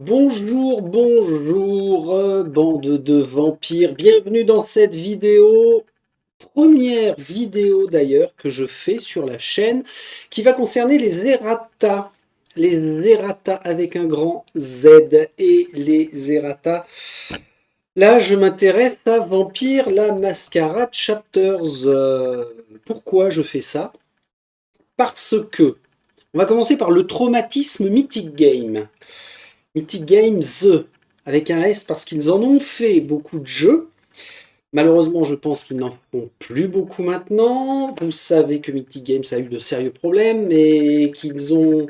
Bonjour, bonjour, bande de vampires. Bienvenue dans cette vidéo, première vidéo d'ailleurs que je fais sur la chaîne, qui va concerner les errata. Les errata avec un grand Z et les errata. Là, je m'intéresse à Vampire la Mascarade Chapters. Pourquoi je fais ça? Parce que, on va commencer par le traumatisme Mythic Game. Mythic Games avec un S parce qu'ils en ont fait beaucoup de jeux. Malheureusement, je pense qu'ils n'en font plus beaucoup maintenant. Vous savez que Mythic Games a eu de sérieux problèmes et qu'ils ont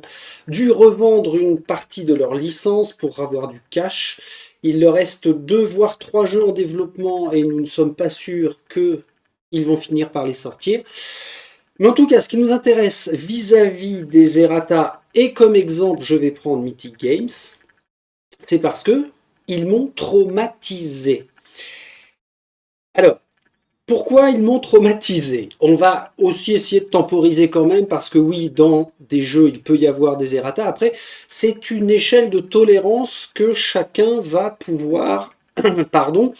dû revendre une partie de leur licence pour avoir du cash. Il leur reste 2 voire 3 jeux en développement et nous ne sommes pas sûrs qu'ils vont finir par les sortir. Mais en tout cas, ce qui nous intéresse vis-à-vis des errata, et comme exemple, je vais prendre Mythic Games, c'est parce que ils m'ont traumatisé. Alors, pourquoi ils m'ont traumatisé? On va aussi essayer de temporiser quand même, parce que oui, dans des jeux, il peut y avoir des errata. Après, c'est une échelle de tolérance que chacun va pouvoir, pardon,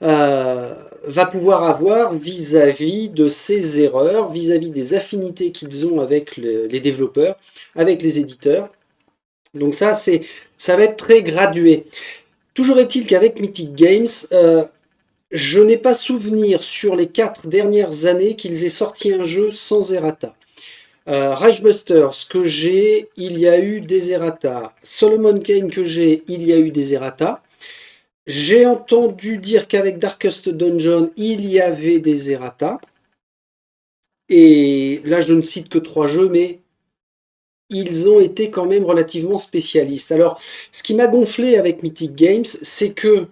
va pouvoir avoir vis-à-vis de ces erreurs, vis-à-vis des affinités qu'ils ont avec les développeurs, avec les éditeurs. Donc ça va être très gradué. Toujours est-il qu'avec Mythic Games, je n'ai pas souvenir sur les 4 dernières années qu'ils aient sorti un jeu sans errata. Ragebusters que j'ai, il y a eu des errata. Solomon Kane que j'ai, il y a eu des errata. J'ai entendu dire qu'avec Darkest Dungeon, il y avait des errata. Et là, je ne cite que 3 jeux, mais ils ont été quand même relativement spécialistes. Alors, ce qui m'a gonflé avec Mythic Games, c'est que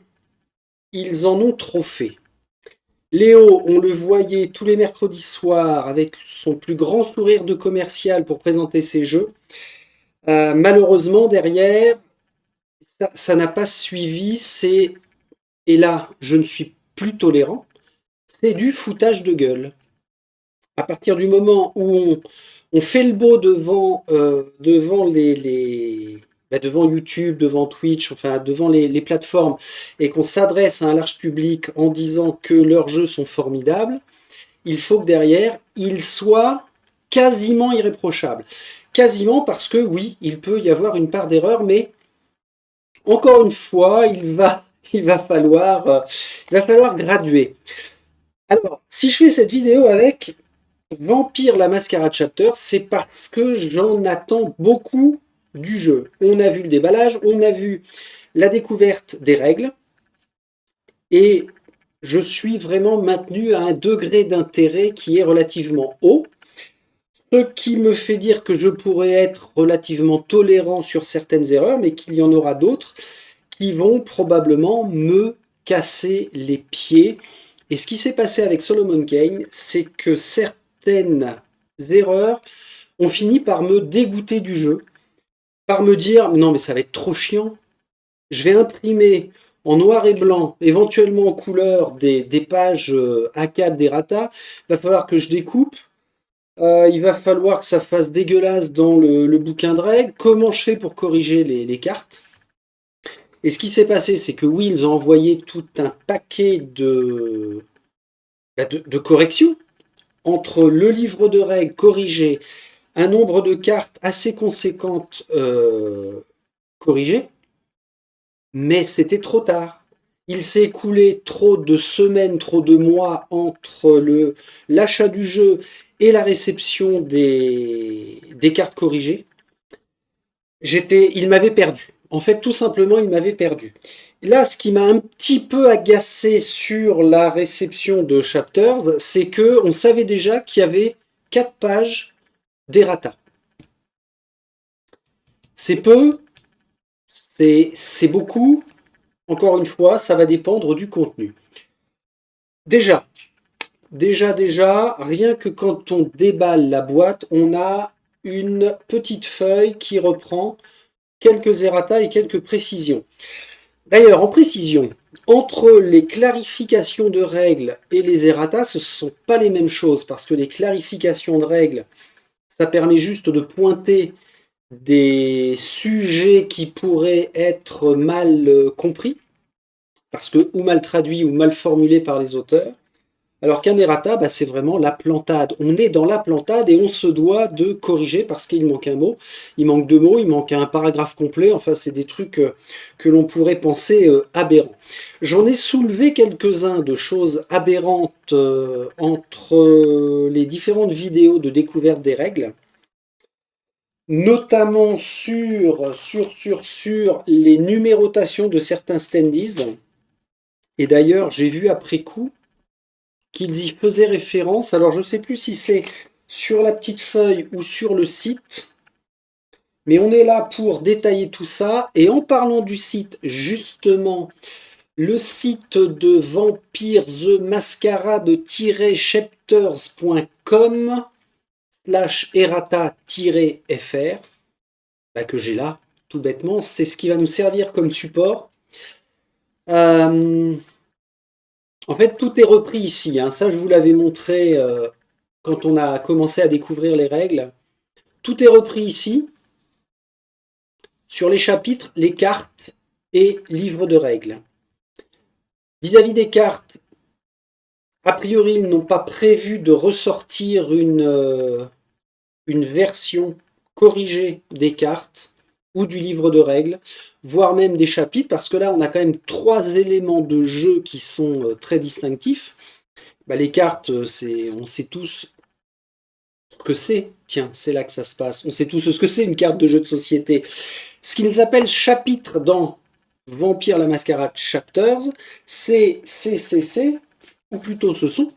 ils en ont trop fait. Léo, on le voyait tous les mercredis soirs avec son plus grand sourire de commercial pour présenter ses jeux. Malheureusement, derrière, ça n'a pas suivi. Et là, je ne suis plus tolérant. C'est du foutage de gueule. À partir du moment où on fait le beau devant devant YouTube, devant Twitch, enfin devant les plateformes, et qu'on s'adresse à un large public en disant que leurs jeux sont formidables, il faut que derrière, ils soient quasiment irréprochables. Quasiment parce que oui, il peut y avoir une part d'erreur, mais encore une fois, il va falloir graduer. Alors, si je fais cette vidéo avec Vampire la Mascarade Chapter, c'est parce que j'en attends beaucoup du jeu. On a vu le déballage, on a vu la découverte des règles, et je suis vraiment maintenu à un degré d'intérêt qui est relativement haut, ce qui me fait dire que je pourrais être relativement tolérant sur certaines erreurs, mais qu'il y en aura d'autres qui vont probablement me casser les pieds. Et ce qui s'est passé avec Solomon Kane, c'est que certaines erreurs ont fini par me dégoûter du jeu, par me dire non mais ça va être trop chiant, je vais imprimer en noir et blanc, éventuellement en couleur, des pages A4 d'errata, il va falloir que je découpe, il va falloir que ça fasse dégueulasse dans le bouquin de règles, comment je fais pour corriger les cartes? Et ce qui s'est passé, c'est que oui, ils ont envoyé tout un paquet de corrections entre le livre de règles corrigé, un nombre de cartes assez conséquentes corrigées, mais c'était trop tard. Il s'est écoulé trop de semaines, trop de mois entre l'achat du jeu et la réception des cartes corrigées. Il m'avait perdu. En fait, tout simplement, il m'avait perdu. Là, ce qui m'a un petit peu agacé sur la réception de Chapters, c'est que on savait déjà qu'il y avait 4 pages d'errata. C'est peu, c'est beaucoup. Encore une fois, ça va dépendre du contenu. Déjà, rien que quand on déballe la boîte, on a une petite feuille qui reprend quelques errata et quelques précisions. D'ailleurs, en précision, entre les clarifications de règles et les errata, ce ne sont pas les mêmes choses, parce que les clarifications de règles, ça permet juste de pointer des sujets qui pourraient être mal compris, parce que ou mal traduits ou mal formulés par les auteurs. Alors qu'un errata, bah, c'est vraiment la plantade. On est dans la plantade et on se doit de corriger parce qu'il manque un mot, il manque deux mots, il manque un paragraphe complet. Enfin, c'est des trucs que l'on pourrait penser aberrants. J'en ai soulevé quelques-uns de choses aberrantes entre les différentes vidéos de découverte des règles, notamment sur les numérotations de certains standees. Et d'ailleurs, j'ai vu après coup qu'ils y faisaient référence. Alors, je ne sais plus si c'est sur la petite feuille ou sur le site, mais on est là pour détailler tout ça. Et en parlant du site, justement, le site de Vampire the Masquerade-chapters.com /errata-fr, bah, que j'ai là, tout bêtement. C'est ce qui va nous servir comme support. En fait, tout est repris ici, hein. Ça, je vous l'avais montré quand on a commencé à découvrir les règles. Tout est repris ici, sur les chapitres, les cartes et livres de règles. Vis-à-vis des cartes, a priori, ils n'ont pas prévu de ressortir une version corrigée des cartes ou du livre de règles, voire même des chapitres, parce que là, on a quand même 3 éléments de jeu qui sont très distinctifs. Bah, les cartes, on sait tous ce que c'est. Tiens, c'est là que ça se passe. On sait tous ce que c'est une carte de jeu de société. Ce qu'ils appellent chapitre dans Vampire la Mascarade Chapters, c'est, ou plutôt ce sont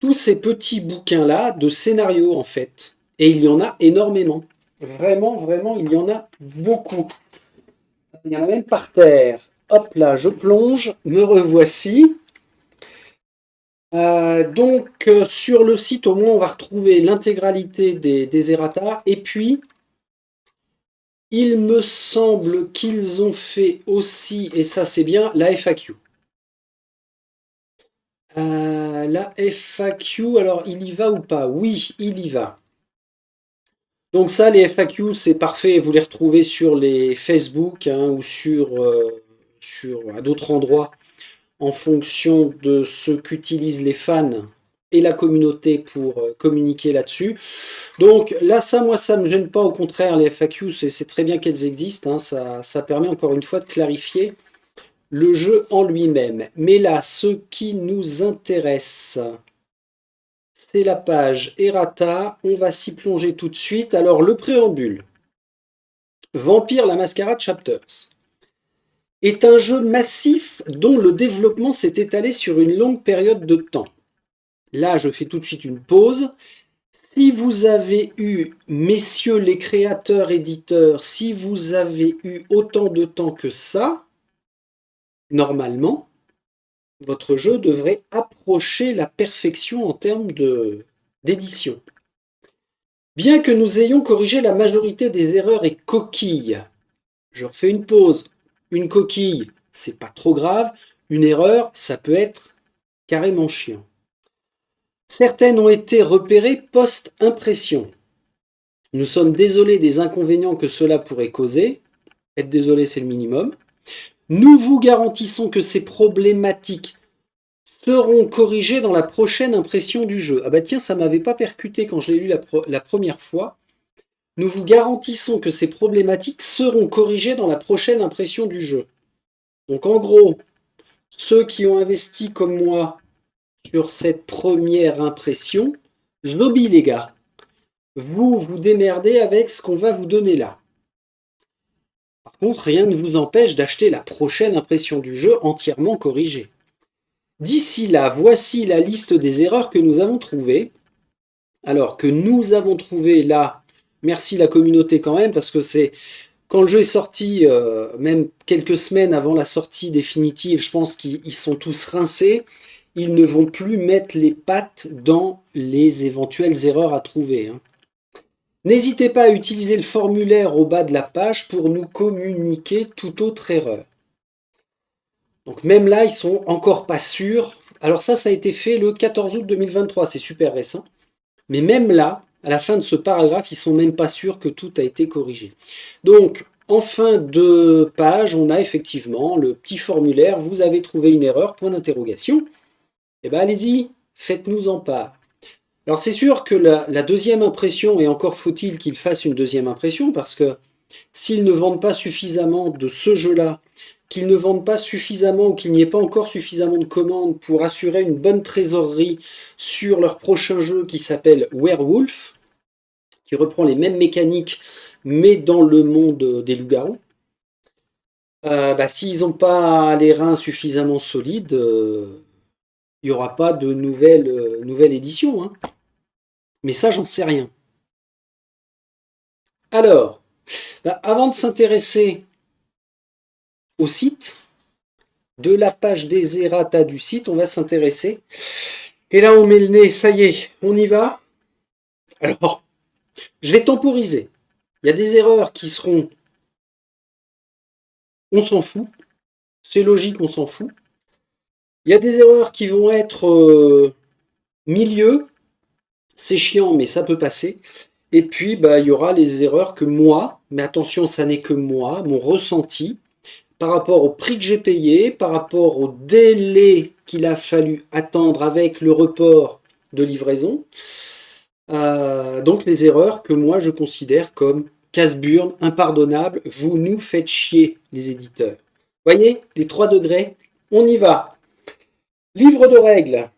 tous ces petits bouquins-là de scénarios en fait. Et il y en a énormément. Vraiment, vraiment, il y en a beaucoup. Il y en a même par terre. Hop là, je plonge, me revoici. Sur le site, au moins, on va retrouver l'intégralité des errata. Et puis, il me semble qu'ils ont fait aussi, et ça c'est bien, la FAQ. La FAQ, alors il y va ou pas? Oui, il y va. Donc ça, les FAQ, c'est parfait. Vous les retrouvez sur les Facebook hein, ou à d'autres endroits en fonction de ce qu'utilisent les fans et la communauté pour communiquer là-dessus. Donc là, moi, ça ne me gêne pas. Au contraire, les FAQ, c'est très bien qu'elles existent. Hein, ça permet encore une fois de clarifier le jeu en lui-même. Mais là, ce qui nous intéresse, c'est la page Errata. On va s'y plonger tout de suite. Alors, le préambule. Vampire la Mascarade Chapters est un jeu massif dont le développement s'est étalé sur une longue période de temps. Là, je fais tout de suite une pause. Si vous avez eu, messieurs les créateurs, éditeurs, si vous avez eu autant de temps que ça, normalement, votre jeu devrait approcher la perfection en termes d'édition. Bien que nous ayons corrigé la majorité des erreurs et coquilles, je refais une pause. Une coquille, c'est pas trop grave. Une erreur, ça peut être carrément chiant. Certaines ont été repérées post-impression. Nous sommes désolés des inconvénients que cela pourrait causer. Être désolé, c'est le minimum. Nous vous garantissons que ces problématiques seront corrigées dans la prochaine impression du jeu. Ah bah tiens, ça m'avait pas percuté quand je l'ai lu la première fois. Nous vous garantissons que ces problématiques seront corrigées dans la prochaine impression du jeu. Donc en gros, ceux qui ont investi comme moi sur cette première impression, zombie les gars, vous vous démerdez avec ce qu'on va vous donner là. Par contre, rien ne vous empêche d'acheter la prochaine impression du jeu entièrement corrigée. D'ici là, voici la liste des erreurs que nous avons trouvées. Alors que nous avons trouvé là, merci la communauté quand même, parce que c'est quand le jeu est sorti, même quelques semaines avant la sortie définitive, je pense qu'ils sont tous rincés. Ils ne vont plus mettre les pattes dans les éventuelles erreurs à trouver. Hein. N'hésitez pas à utiliser le formulaire au bas de la page pour nous communiquer toute autre erreur. Donc même là, ils sont encore pas sûrs. Alors ça a été fait le 14 août 2023, c'est super récent. Mais même là, à la fin de ce paragraphe, ils sont même pas sûrs que tout a été corrigé. Donc, en fin de page, on a effectivement le petit formulaire. Vous avez trouvé une erreur, point d'interrogation. Eh bien, allez-y, faites-nous en part. Alors, c'est sûr que la deuxième impression, et encore faut-il qu'ils fassent une deuxième impression, parce que s'ils ne vendent pas suffisamment de ce jeu-là, qu'ils ne vendent pas suffisamment ou qu'il n'y ait pas encore suffisamment de commandes pour assurer une bonne trésorerie sur leur prochain jeu qui s'appelle Werewolf, qui reprend les mêmes mécaniques mais dans le monde des loups-garous, s'ils n'ont pas les reins suffisamment solides, il n'y aura pas de nouvelle édition. Hein. Mais ça, j'en sais rien. Alors, avant de s'intéresser au site, de la page des errata du site, on va s'intéresser. Et là, on met le nez, ça y est, on y va. Alors, je vais temporiser. Il y a des erreurs qui seront... On s'en fout. C'est logique, on s'en fout. Il y a des erreurs qui vont être milieu. C'est chiant, mais ça peut passer. Et puis, il y aura les erreurs que moi, mais attention, ça n'est que moi, mon ressenti, par rapport au prix que j'ai payé, par rapport au délai qu'il a fallu attendre avec le report de livraison. Donc les erreurs que moi je considère comme casse-burne, impardonnables. Vous nous faites chier, les éditeurs. Voyez, les 3 degrés, on y va. Livre de règles.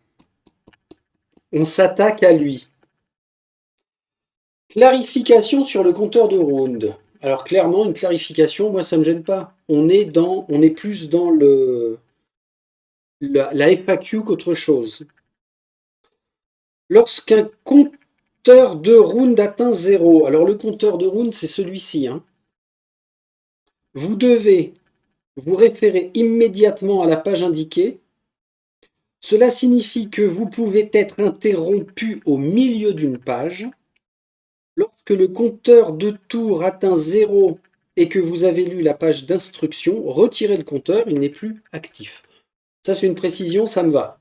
On s'attaque à lui. Clarification sur le compteur de round. Alors clairement, une clarification, moi ça me gêne pas. On est plus dans la FAQ qu'autre chose. Lorsqu'un compteur de round atteint 0, alors le compteur de round c'est celui-ci, hein. Vous devez vous référer immédiatement à la page indiquée. Cela signifie que vous pouvez être interrompu au milieu d'une page. Lorsque le compteur de tours atteint 0 et que vous avez lu la page d'instruction, retirez le compteur, il n'est plus actif. Ça c'est une précision, ça me va.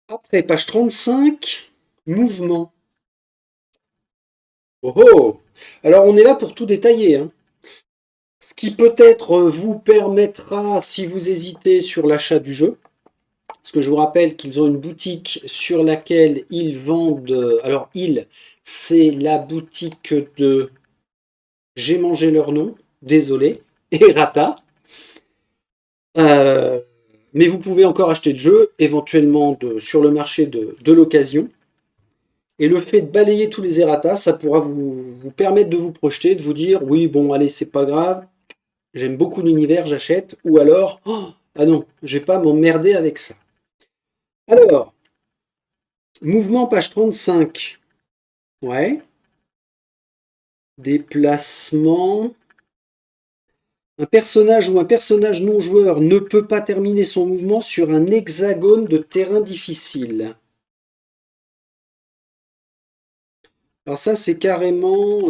Après, page 35, mouvement. Oh oh! Alors on est là pour tout détailler, hein. Ce qui peut-être vous permettra, si vous hésitez sur l'achat du jeu, parce que je vous rappelle qu'ils ont une boutique sur laquelle ils vendent... Alors, c'est la boutique de... J'ai mangé leur nom, désolé, Errata. Mais vous pouvez encore acheter le jeu, éventuellement sur le marché de l'occasion. Et le fait de balayer tous les errata, ça pourra vous permettre de vous projeter, de vous dire, oui, bon, allez, c'est pas grave, j'aime beaucoup l'univers, j'achète. Ou alors, ah non, je vais pas m'emmerder avec ça. Alors, mouvement page 35. Ouais. Déplacement. Un personnage ou un personnage non joueur ne peut pas terminer son mouvement sur un hexagone de terrain difficile. Alors ça, c'est carrément...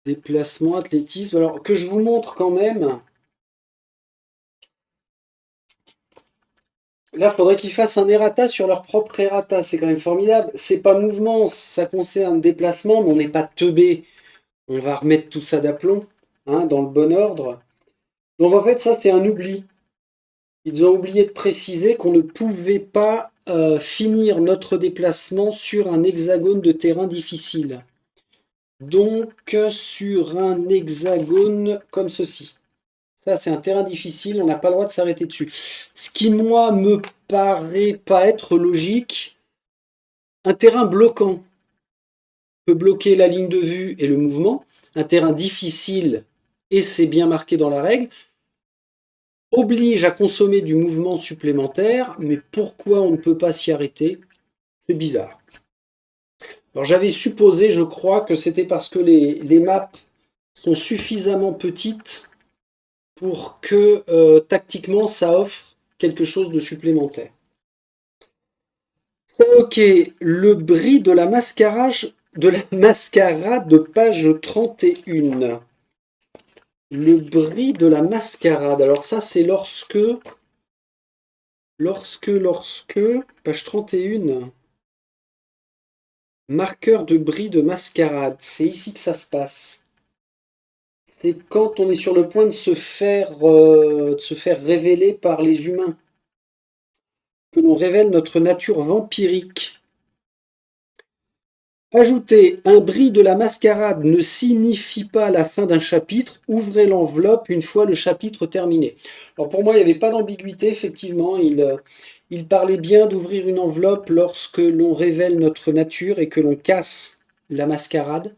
Déplacement, athlétisme. Alors que je vous montre quand même... Là, il faudrait qu'ils fassent un errata sur leur propre errata. C'est quand même formidable. C'est pas mouvement, ça concerne déplacement, mais on n'est pas teubé. On va remettre tout ça d'aplomb, hein, dans le bon ordre. Donc en fait, ça, c'est un oubli. Ils ont oublié de préciser qu'on ne pouvait pas finir notre déplacement sur un hexagone de terrain difficile. Donc sur un hexagone comme ceci. Ça, c'est un terrain difficile, on n'a pas le droit de s'arrêter dessus. Ce qui, moi, me paraît pas être logique. Un terrain bloquant peut bloquer la ligne de vue et le mouvement. Un terrain difficile, et c'est bien marqué dans la règle, oblige à consommer du mouvement supplémentaire, mais pourquoi on ne peut pas s'y arrêter? C'est bizarre. Alors j'avais supposé, je crois, que c'était parce que les maps sont suffisamment petites pour que tactiquement ça offre quelque chose de supplémentaire. C'est ok, le bris de la mascarade page 31. Le bris de la mascarade. Alors ça, c'est lorsque Lorsque, page 31, marqueur de bris de mascarade, c'est ici que ça se passe. C'est quand on est sur le point de se faire révéler par les humains, que l'on révèle notre nature vampirique. Ajouter un bris de la mascarade ne signifie pas la fin d'un chapitre. Ouvrez l'enveloppe une fois le chapitre terminé. Alors pour moi, il n'y avait pas d'ambiguïté, effectivement. Il parlait bien d'ouvrir une enveloppe lorsque l'on révèle notre nature et que l'on casse la mascarade.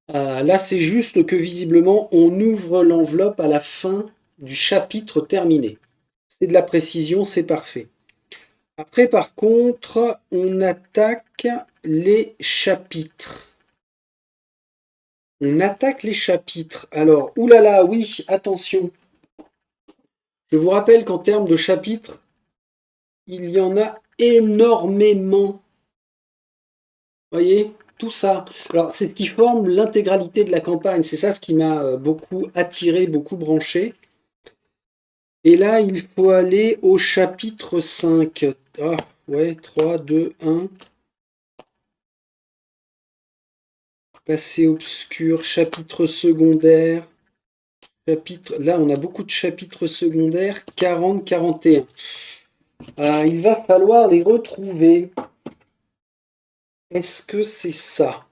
Là, c'est juste que visiblement, on ouvre l'enveloppe à la fin du chapitre terminé. C'est de la précision, c'est parfait. Après, par contre, on attaque les chapitres. On attaque les chapitres. Alors, oulala, oui, attention. Je vous rappelle qu'en termes de chapitres, il y en a énormément. Voyez, tout ça. Alors, c'est ce qui forme l'intégralité de la campagne. C'est ça ce qui m'a beaucoup attiré, beaucoup branché. Et là, il faut aller au chapitre 5. Ah, ouais, 3, 2, 1. Passé obscur, chapitre secondaire. Là, on a beaucoup de chapitres secondaires. 40, 41. Il va falloir les retrouver. Est-ce que c'est ça?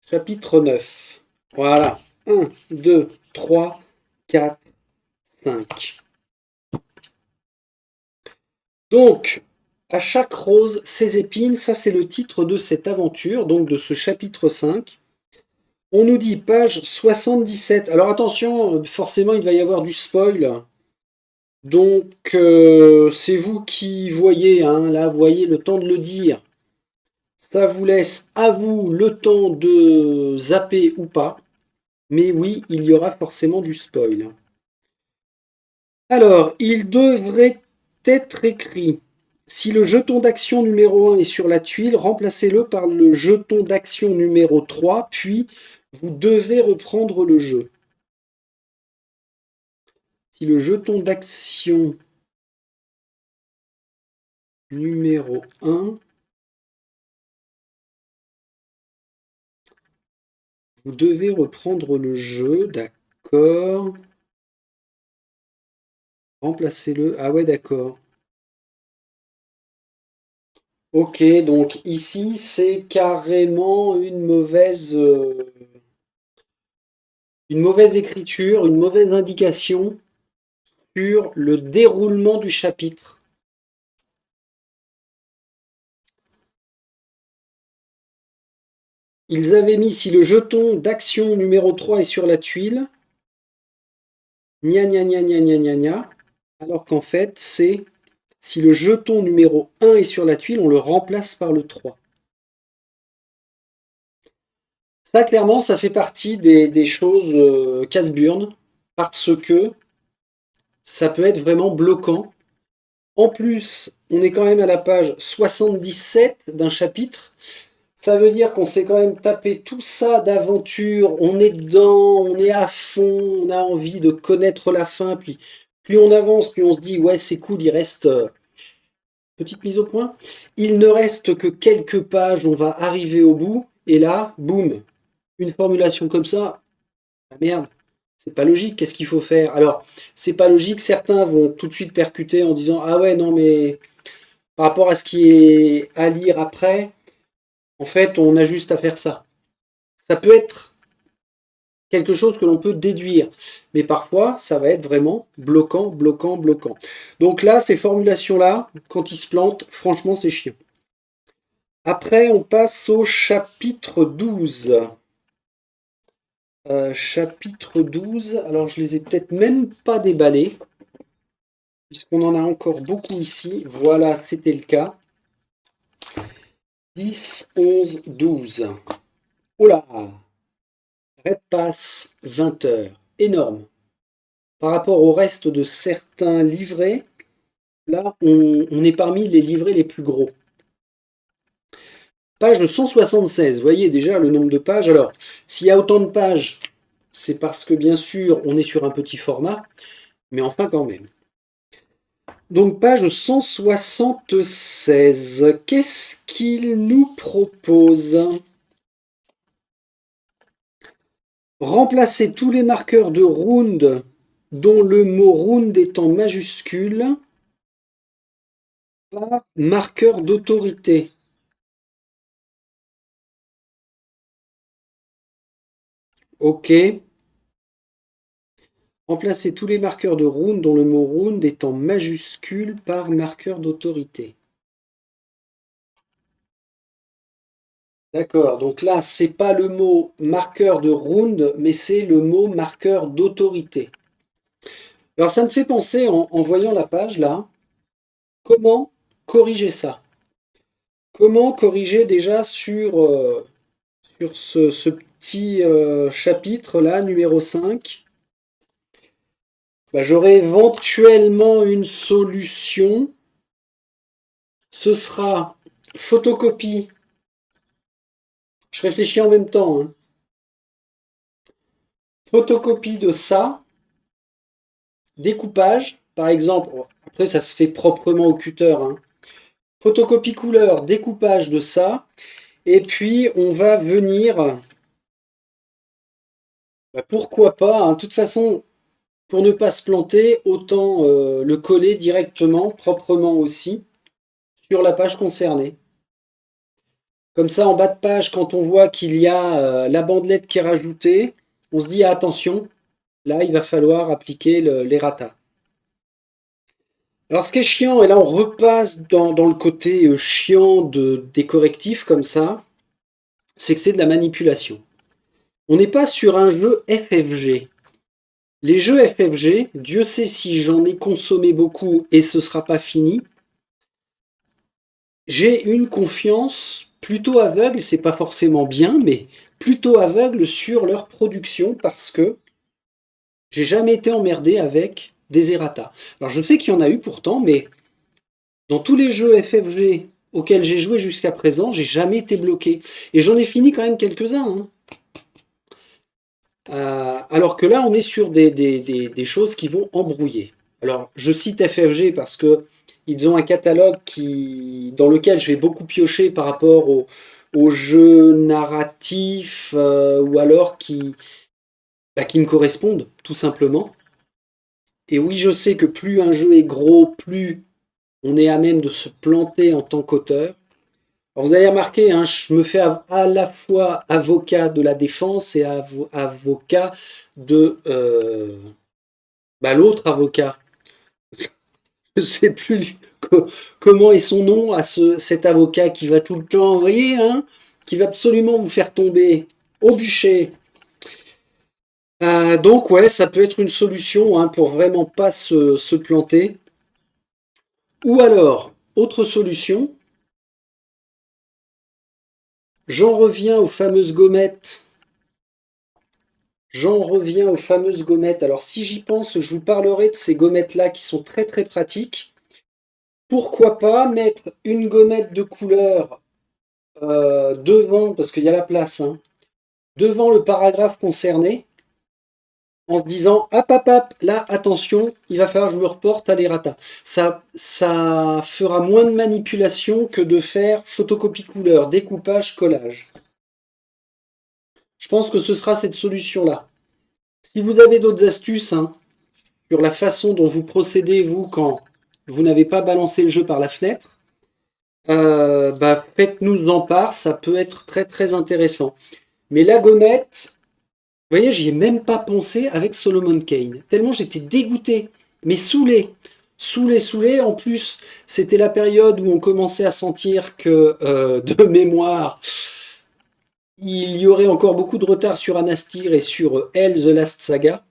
Chapitre 9. Voilà. 1, 2, 3, 4, 5. Donc, à chaque rose, ses épines, ça c'est le titre de cette aventure, donc de ce chapitre 5. On nous dit page 77. Alors attention, forcément il va y avoir du spoil. Donc c'est vous qui voyez, hein, là vous voyez le temps de le dire. Ça vous laisse à vous le temps de zapper ou pas. Mais oui, il y aura forcément du spoil. Alors, il devrait être écrit: si le jeton d'action numéro 1 est sur la tuile, remplacez-le par le jeton d'action numéro 3, puis vous devez reprendre le jeu. Si le jeton d'action numéro 1, vous devez reprendre le jeu, d'accord. Remplacez-le. Ah ouais, d'accord. Ok, donc ici, c'est carrément une mauvaise écriture, une mauvaise indication sur le déroulement du chapitre. Ils avaient mis si le jeton d'action numéro 3 est sur la tuile, gna gna gna gna gna gna gna, alors qu'en fait, c'est si le jeton numéro 1 est sur la tuile, on le remplace par le 3. Ça, clairement, ça fait partie des choses casse-burne, parce que ça peut être vraiment bloquant. En plus, on est quand même à la page 77 d'un chapitre. Ça veut dire qu'on s'est quand même tapé tout ça d'aventure, on est dedans, on est à fond, on a envie de connaître la fin, puis plus on avance, plus on se dit ouais c'est cool, il reste, petite mise au point, il ne reste que quelques pages, on va arriver au bout, et là, boum, une formulation comme ça, ah merde, c'est pas logique, qu'est-ce qu'il faut faire? Alors, c'est pas logique, certains vont tout de suite percuter en disant ah ouais non mais par rapport à ce qui est à lire après, en fait on a juste à faire ça. Ça peut être quelque chose que l'on peut déduire, mais parfois ça va être vraiment bloquant, bloquant, bloquant. Donc là, ces formulations-là, quand ils se plantent, franchement c'est chiant. Après, on passe au chapitre 12. Chapitre 12, alors je les ai peut-être même pas déballés, puisqu'on en a encore beaucoup ici. Voilà, c'était le cas. 10, 11, 12. Oh là! Red Pass, 20 heures. Énorme. Par rapport au reste de certains livrets, là, on est parmi les livrets les plus gros. Page 176, vous voyez déjà le nombre de pages. Alors, s'il y a autant de pages, c'est parce que bien sûr, on est sur un petit format, mais enfin quand même. Donc page 176. Qu'est-ce qu'il nous propose? Remplacer tous les marqueurs de round dont le mot round est en majuscule par marqueur d'autorité. Ok. Remplacer tous les marqueurs de round dont le mot round est en majuscule par marqueur d'autorité. D'accord, donc là, c'est pas le mot marqueur de round, mais c'est le mot marqueur d'autorité. Alors ça me fait penser, en voyant la page là, comment corriger ça? Comment corriger déjà sur ce petit chapitre là, numéro 5? Bah, j'aurai éventuellement une solution. Ce sera photocopie. Je réfléchis en même temps, hein. Photocopie de ça, découpage, par exemple, après ça se fait proprement au cutter, hein. Photocopie couleur, découpage de ça, et puis on va venir, bah, pourquoi pas, hein. De toute façon, pour ne pas se planter, autant le coller directement, proprement aussi, sur la page concernée. Comme ça, en bas de page, quand on voit qu'il y a la bandelette qui est rajoutée, on se dit ah, attention, là il va falloir appliquer l'errata. Alors ce qui est chiant, et là on repasse dans le côté chiant des correctifs comme ça, c'est que c'est de la manipulation. On n'est pas sur un jeu FFG. Les jeux FFG, Dieu sait si j'en ai consommé beaucoup et ce sera pas fini. J'ai une confiance plutôt aveugle, c'est pas forcément bien, mais plutôt aveugle sur leur production parce que j'ai jamais été emmerdé avec des errata. Alors je sais qu'il y en a eu pourtant, mais dans tous les jeux FFG auxquels j'ai joué jusqu'à présent, j'ai jamais été bloqué. Et j'en ai fini quand même quelques-uns, hein. Alors que là, on est sur des choses qui vont embrouiller. Alors, je cite FFG parce que ils ont un catalogue dans lequel je vais beaucoup piocher par rapport aux jeux narratifs ou alors qui me correspondent, tout simplement. Et oui, je sais que plus un jeu est gros, plus on est à même de se planter en tant qu'auteur. Alors, vous avez remarqué, hein, je me fais à la fois avocat de la défense et avocat de l'autre avocat. Je ne sais plus comment est son nom à cet avocat qui va tout le temps, vous voyez, hein, qui va absolument vous faire tomber au bûcher. Donc ouais, ça peut être une solution, hein, pour vraiment pas se planter. Ou alors, autre solution, j'en reviens aux fameuses gommettes. J'en reviens aux fameuses gommettes. Alors si j'y pense, je vous parlerai de ces gommettes-là qui sont très très pratiques. Pourquoi pas mettre une gommette de couleur devant, parce qu'il y a la place, hein, devant le paragraphe concerné, en se disant hop hop hop, là attention, il va falloir que je me reporte à l'errata. Ça fera moins de manipulation que de faire photocopie couleur, découpage, collage. Je pense que ce sera cette solution-là. Si vous avez d'autres astuces, hein, sur la façon dont vous procédez, vous, quand vous n'avez pas balancé le jeu par la fenêtre, faites-nous en part, ça peut être très très intéressant. Mais la gommette, vous voyez, j'y ai même pas pensé avec Solomon Kane, tellement j'étais dégoûté, mais saoulé. Saoulé, saoulé. En plus, c'était la période où on commençait à sentir que, de mémoire, il y aurait encore beaucoup de retard sur Anastir et sur Elle, The Last Saga.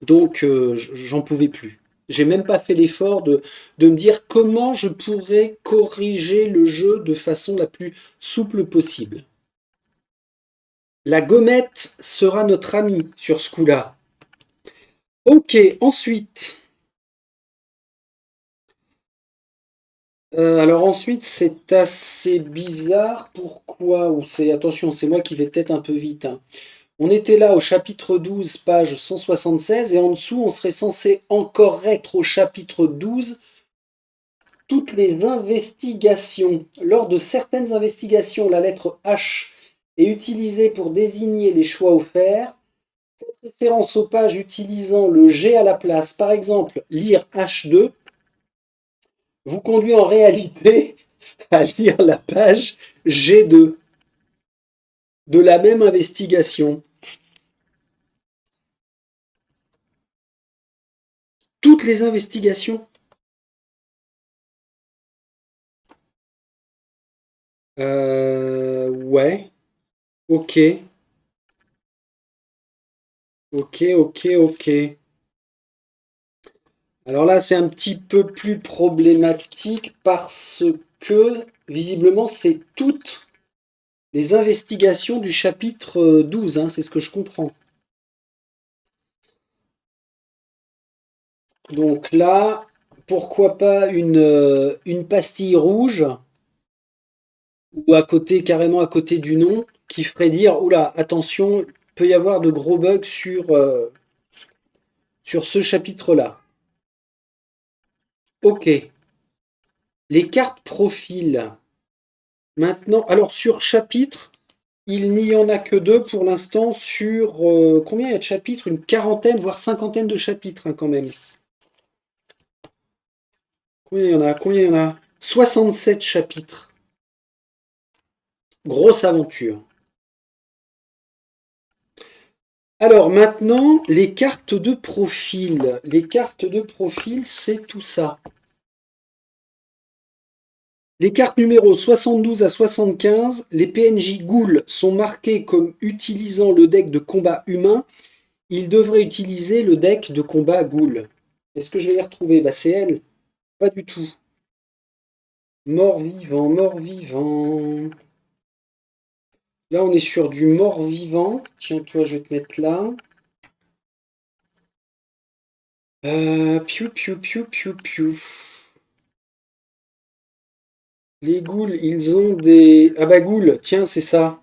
Donc, j'en pouvais plus. J'ai même pas fait l'effort de me dire comment je pourrais corriger le jeu de façon la plus souple possible. La gommette sera notre amie sur ce coup-là. Ok, ensuite. Alors ensuite, c'est assez bizarre. Pourquoi? Ou c'est attention, c'est moi qui vais peut-être un peu vite, hein. On était là au chapitre 12, page 176, et en dessous, on serait censé encore être au chapitre 12, toutes les investigations. Lors de certaines investigations, la lettre H est utilisée pour désigner les choix offerts. Faites référence aux pages utilisant le G à la place. Par exemple, lire H2 vous conduit en réalité à lire la page G2 de la même investigation. Toutes les investigations. Ouais. Ok. Ok, ok, ok. Alors là, c'est un petit peu plus problématique parce que, visiblement, c'est toutes les investigations du chapitre 12, hein, c'est ce que je comprends. Donc là, pourquoi pas une pastille rouge ou à côté, carrément à côté du nom, qui ferait dire, oula, attention, il peut y avoir de gros bugs sur ce chapitre-là. Ok, les cartes profil. Maintenant, alors sur chapitre, il n'y en a que deux pour l'instant sur combien il y a de chapitres? Une quarantaine, voire cinquantaine de chapitres hein, quand même. Combien il y en a? Combien il y en a? 67 chapitres. Grosse aventure. Alors maintenant, les cartes de profil. Les cartes de profil, c'est tout ça. Les cartes numéros 72 à 75, les PNJ Ghoul sont marqués comme utilisant le deck de combat humain. Ils devraient utiliser le deck de combat Ghoul. Est-ce que je vais les retrouver? Bah c'est elle. Pas du tout. Mort-vivant, mort-vivant. Là, on est sur du mort-vivant. Tiens, toi, je vais te mettre là. Piou, piou, piou, piou, piou. Les ghouls, ils ont des... Ah bah ghoul, tiens, c'est ça.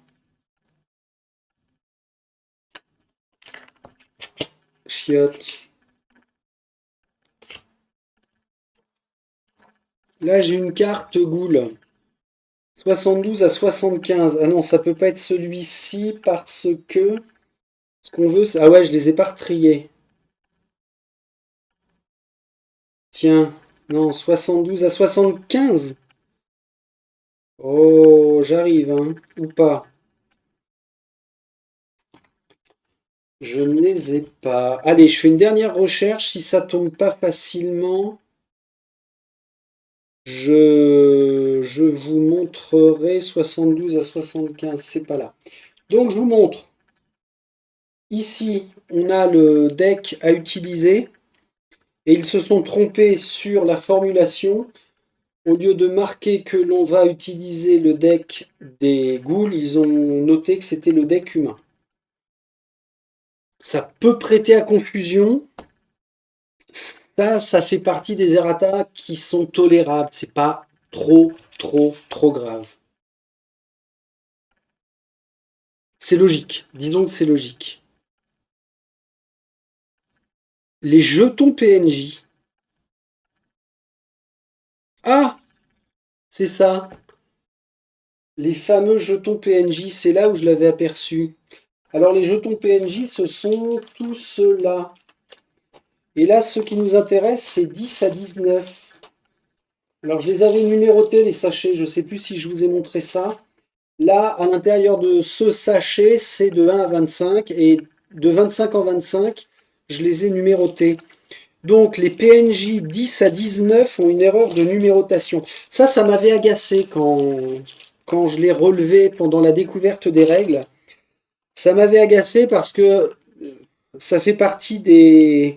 Chiotte. Là, j'ai une carte ghoul. 72 à 75. Ah non, ça peut pas être celui-ci parce que... Ce qu'on veut, c'est... Ah ouais, je les ai pas retriés. Tiens, non, 72 à 75. Oh, j'arrive, hein. Ou pas. Je ne les ai pas. Allez, je fais une dernière recherche. Si ça tombe pas facilement, je vous montrerai 72 à 75. C'est pas là. Donc, je vous montre. Ici, on a le deck à utiliser. Et ils se sont trompés sur la formulation. Au lieu de marquer que l'on va utiliser le deck des ghouls, ils ont noté que c'était le deck humain. Ça peut prêter à confusion. Ça fait partie des errata qui sont tolérables. C'est pas trop grave. C'est logique. Disons que c'est logique. Les jetons PNJ. Ah, c'est ça. Les fameux jetons PNJ, c'est là où je l'avais aperçu. Alors les jetons PNJ, ce sont tous ceux-là. Et là, ce qui nous intéresse, c'est 10 à 19. Alors je les avais numérotés, les sachets. Je ne sais plus si je vous ai montré ça. Là, à l'intérieur de ce sachet, c'est de 1 à 25. Et de 25 en 25, je les ai numérotés. Donc les PNJ 10 à 19 ont une erreur de numérotation. Ça m'avait agacé quand je l'ai relevé pendant la découverte des règles. Ça m'avait agacé parce que ça fait partie des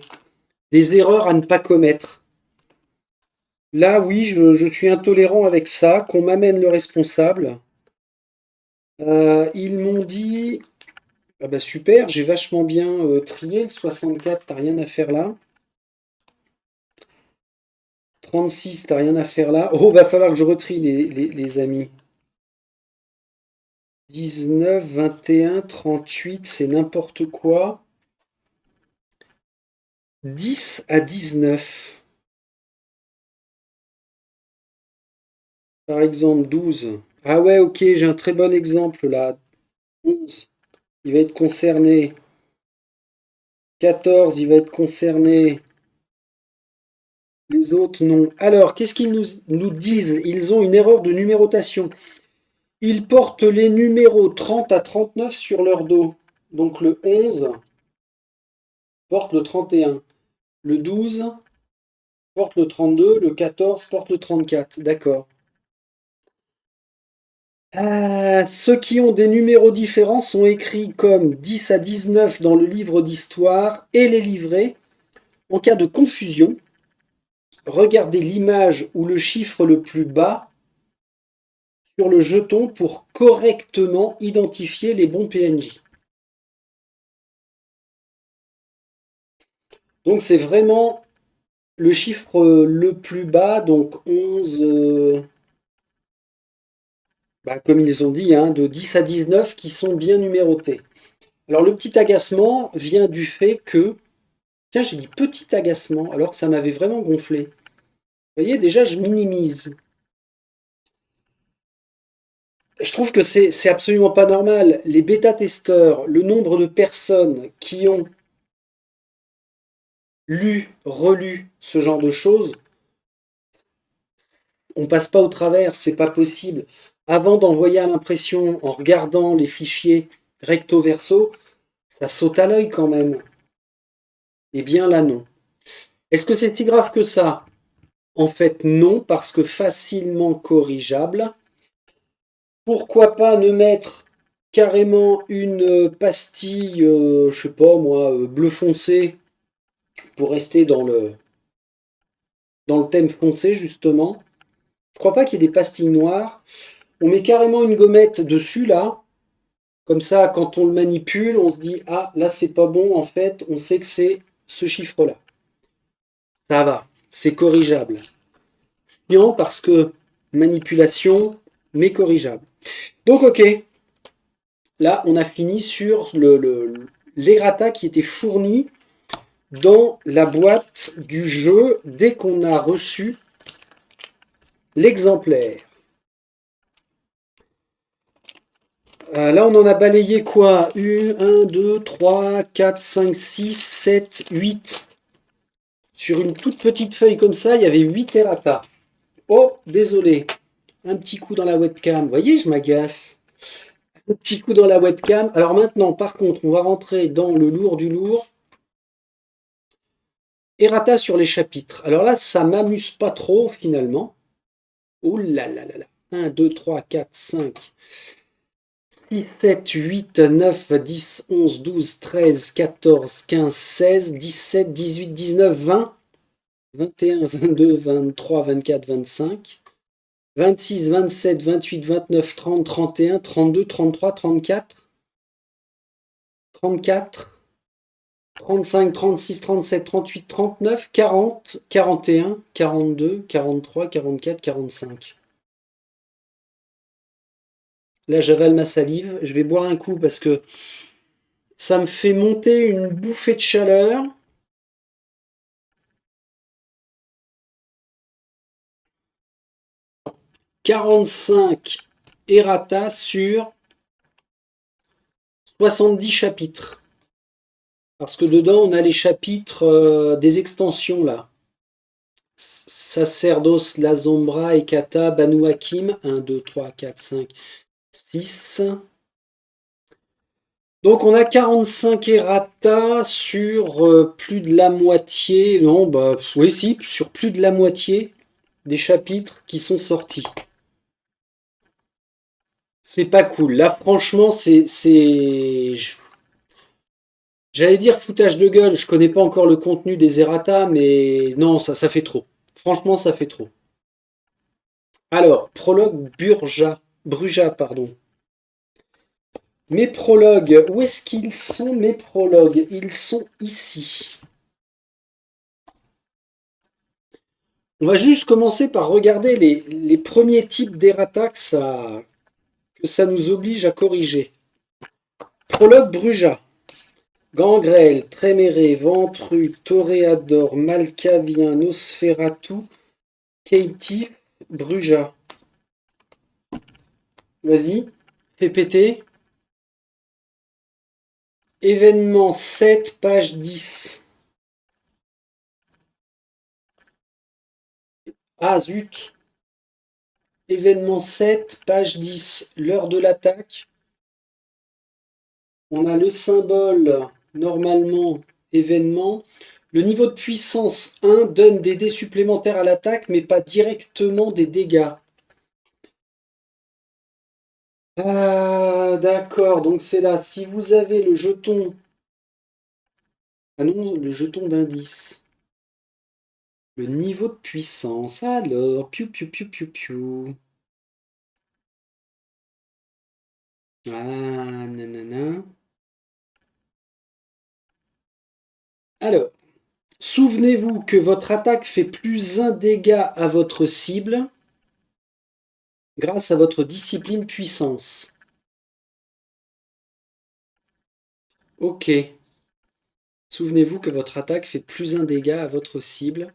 erreurs à ne pas commettre. Là, oui, je suis intolérant avec ça, qu'on m'amène le responsable. Ils m'ont dit, ah bah super, j'ai vachement bien trié, le 64, t'as rien à faire là. 36, t'as rien à faire là. Oh, va falloir que je retrie les amis. 19, 21, 38, c'est n'importe quoi. 10 à 19. Par exemple, 12. Ah ouais, ok, j'ai un très bon exemple là. 11, il va être concerné. 14, il va être concerné. Les autres, non. Alors, qu'est-ce qu'ils nous disent? Ils ont une erreur de numérotation. Ils portent les numéros 30 à 39 sur leur dos. Donc le 11 porte le 31. Le 12 porte le 32. Le 14 porte le 34. D'accord. Ceux qui ont des numéros différents sont écrits comme 10 à 19 dans le livre d'histoire et les livrets. En cas de confusion, regardez l'image ou le chiffre le plus bas sur le jeton pour correctement identifier les bons PNJ. Donc c'est vraiment le chiffre le plus bas, donc 11, comme ils ont dit, hein, de 10 à 19 qui sont bien numérotés. Alors le petit agacement vient du fait que, tiens, j'ai dit petit agacement alors que ça m'avait vraiment gonflé. Vous voyez, déjà je minimise. Je trouve que c'est absolument pas normal. Les bêta-testeurs, le nombre de personnes qui ont lu, relu ce genre de choses, on passe pas au travers, c'est pas possible. Avant d'envoyer à l'impression, en regardant les fichiers recto verso, ça saute à l'œil quand même. Eh bien là, non. Est-ce que c'est si grave que ça? En fait, non, parce que facilement corrigeable. Pourquoi pas ne mettre carrément une pastille, je sais pas moi, bleu foncé, pour rester dans le thème foncé justement. Je crois pas qu'il y ait des pastilles noires. On met carrément une gommette dessus là. Comme ça, quand on le manipule, on se dit ah là c'est pas bon en fait, on sait que c'est ce chiffre-là. Ça va, c'est corrigeable. Non, parce que manipulation, mais corrigeable. Donc ok, là on a fini sur l'errata qui était fourni dans la boîte du jeu dès qu'on a reçu l'exemplaire. Là, on en a balayé quoi? 1, 2, 3, 4, 5, 6, 7, 8. Sur une toute petite feuille comme ça, il y avait 8 errata. Oh, désolé. Un petit coup dans la webcam. Vous voyez, je m'agace. Un petit coup dans la webcam. Alors maintenant, par contre, on va rentrer dans le lourd du lourd. Errata sur les chapitres. Alors là, ça m'amuse pas trop finalement. Ouh là là là là. 1, 2, 3, 4, 5, 6, 7, 8, 9, 10, 11, 12, 13, 14, 15, 16, 17, 18, 19, 20, 21, 22, 23, 24, 25, 26, 27, 28, 29, 30, 31, 32, 33, 34, 34, 35, 36, 37, 38, 39, 40, 41, 42, 43, 44, 45. Là, j'avale ma salive. Je vais boire un coup parce que ça me fait monter une bouffée de chaleur. « 45 errata sur 70 chapitres. Parce que dedans, on a les chapitres des extensions, là. Sacerdos, La Zombra, Ekata, Banu Hakim. 1, 2, 3, 4, 5, 6. Donc on a 45 errata sur plus de la moitié. Non, bah oui, si, sur plus de la moitié des chapitres qui sont sortis. C'est pas cool. Là, franchement, j'allais dire foutage de gueule. Je connais pas encore le contenu des errata, mais non, ça fait trop. Franchement, ça fait trop. Alors, prologue Bruja, pardon. Mes prologues, où est-ce qu'ils sont mes prologues? Ils sont ici. On va juste commencer par regarder les premiers types d'errata que que ça nous oblige à corriger. Prologue Bruja. Gangrel, Tréméré, Ventru, Toréador, Malcavien, Nosferatu, Kétif, Bruja. Vas-y, fais péter. Événement 7, page 10. Ah zut. Événement 7, page 10. L'heure de l'attaque. On a le symbole, normalement, événement. Le niveau de puissance 1 donne des dés supplémentaires à l'attaque, mais pas directement des dégâts. Ah, d'accord, donc c'est là. Si vous avez le jeton... Ah non, le jeton d'indice. Le niveau de puissance, alors... Piou, piou, piou, piou, piou. Ah, nanana. Alors, souvenez-vous que votre attaque fait plus un dégât à votre cible grâce à votre discipline puissance. Ok. Souvenez-vous que votre attaque fait plus un dégât à votre cible.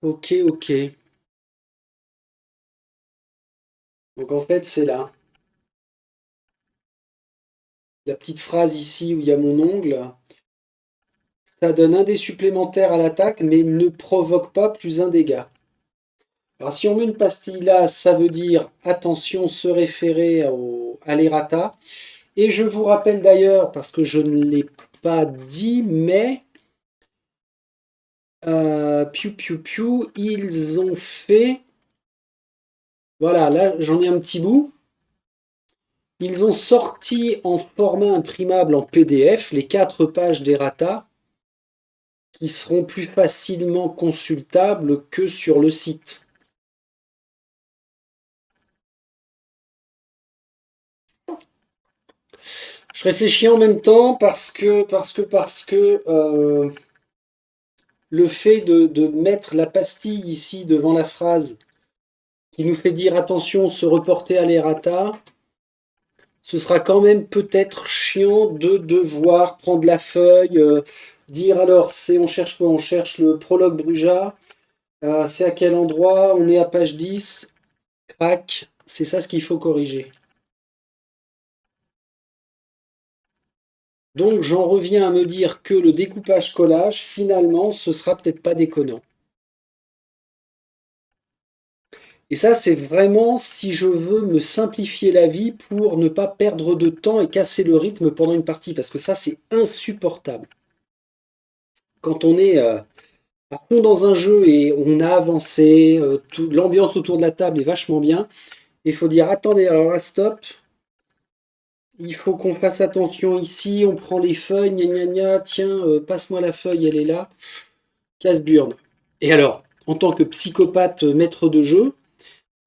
Ok, ok. Donc en fait, c'est là. La petite phrase ici où il y a mon ongle. Ça donne un dé supplémentaire à l'attaque, mais ne provoque pas plus un dégât. Alors si on met une pastille là, ça veut dire attention, se référer à l'errata. Et je vous rappelle d'ailleurs, parce que je ne l'ai pas dit, mais piou piou piou, ils ont fait... Voilà, là j'en ai un petit bout. Ils ont sorti en format imprimable en PDF les 4 pages d'errata qui seront plus facilement consultables que sur le site. Je réfléchis en même temps parce que le fait de mettre la pastille ici devant la phrase qui nous fait dire attention, se reporter à l'errata, ce sera quand même peut-être chiant de devoir prendre la feuille, dire alors c'est on cherche quoi? On cherche le prologue Bruja, c'est à quel endroit? On est à page 10, crac, c'est ça ce qu'il faut corriger. Donc j'en reviens à me dire que le découpage collage, finalement, ce sera peut-être pas déconnant. Et ça, c'est vraiment si je veux me simplifier la vie pour ne pas perdre de temps et casser le rythme pendant une partie, parce que ça, c'est insupportable. Quand on est à fond dans un jeu et on a avancé, l'ambiance autour de la table est vachement bien, il faut dire attendez, alors là, stop, il faut qu'on fasse attention ici, on prend les feuilles, gna gna gna, tiens, passe-moi la feuille, elle est là, casse-burne. Et alors, en tant que psychopathe maître de jeu,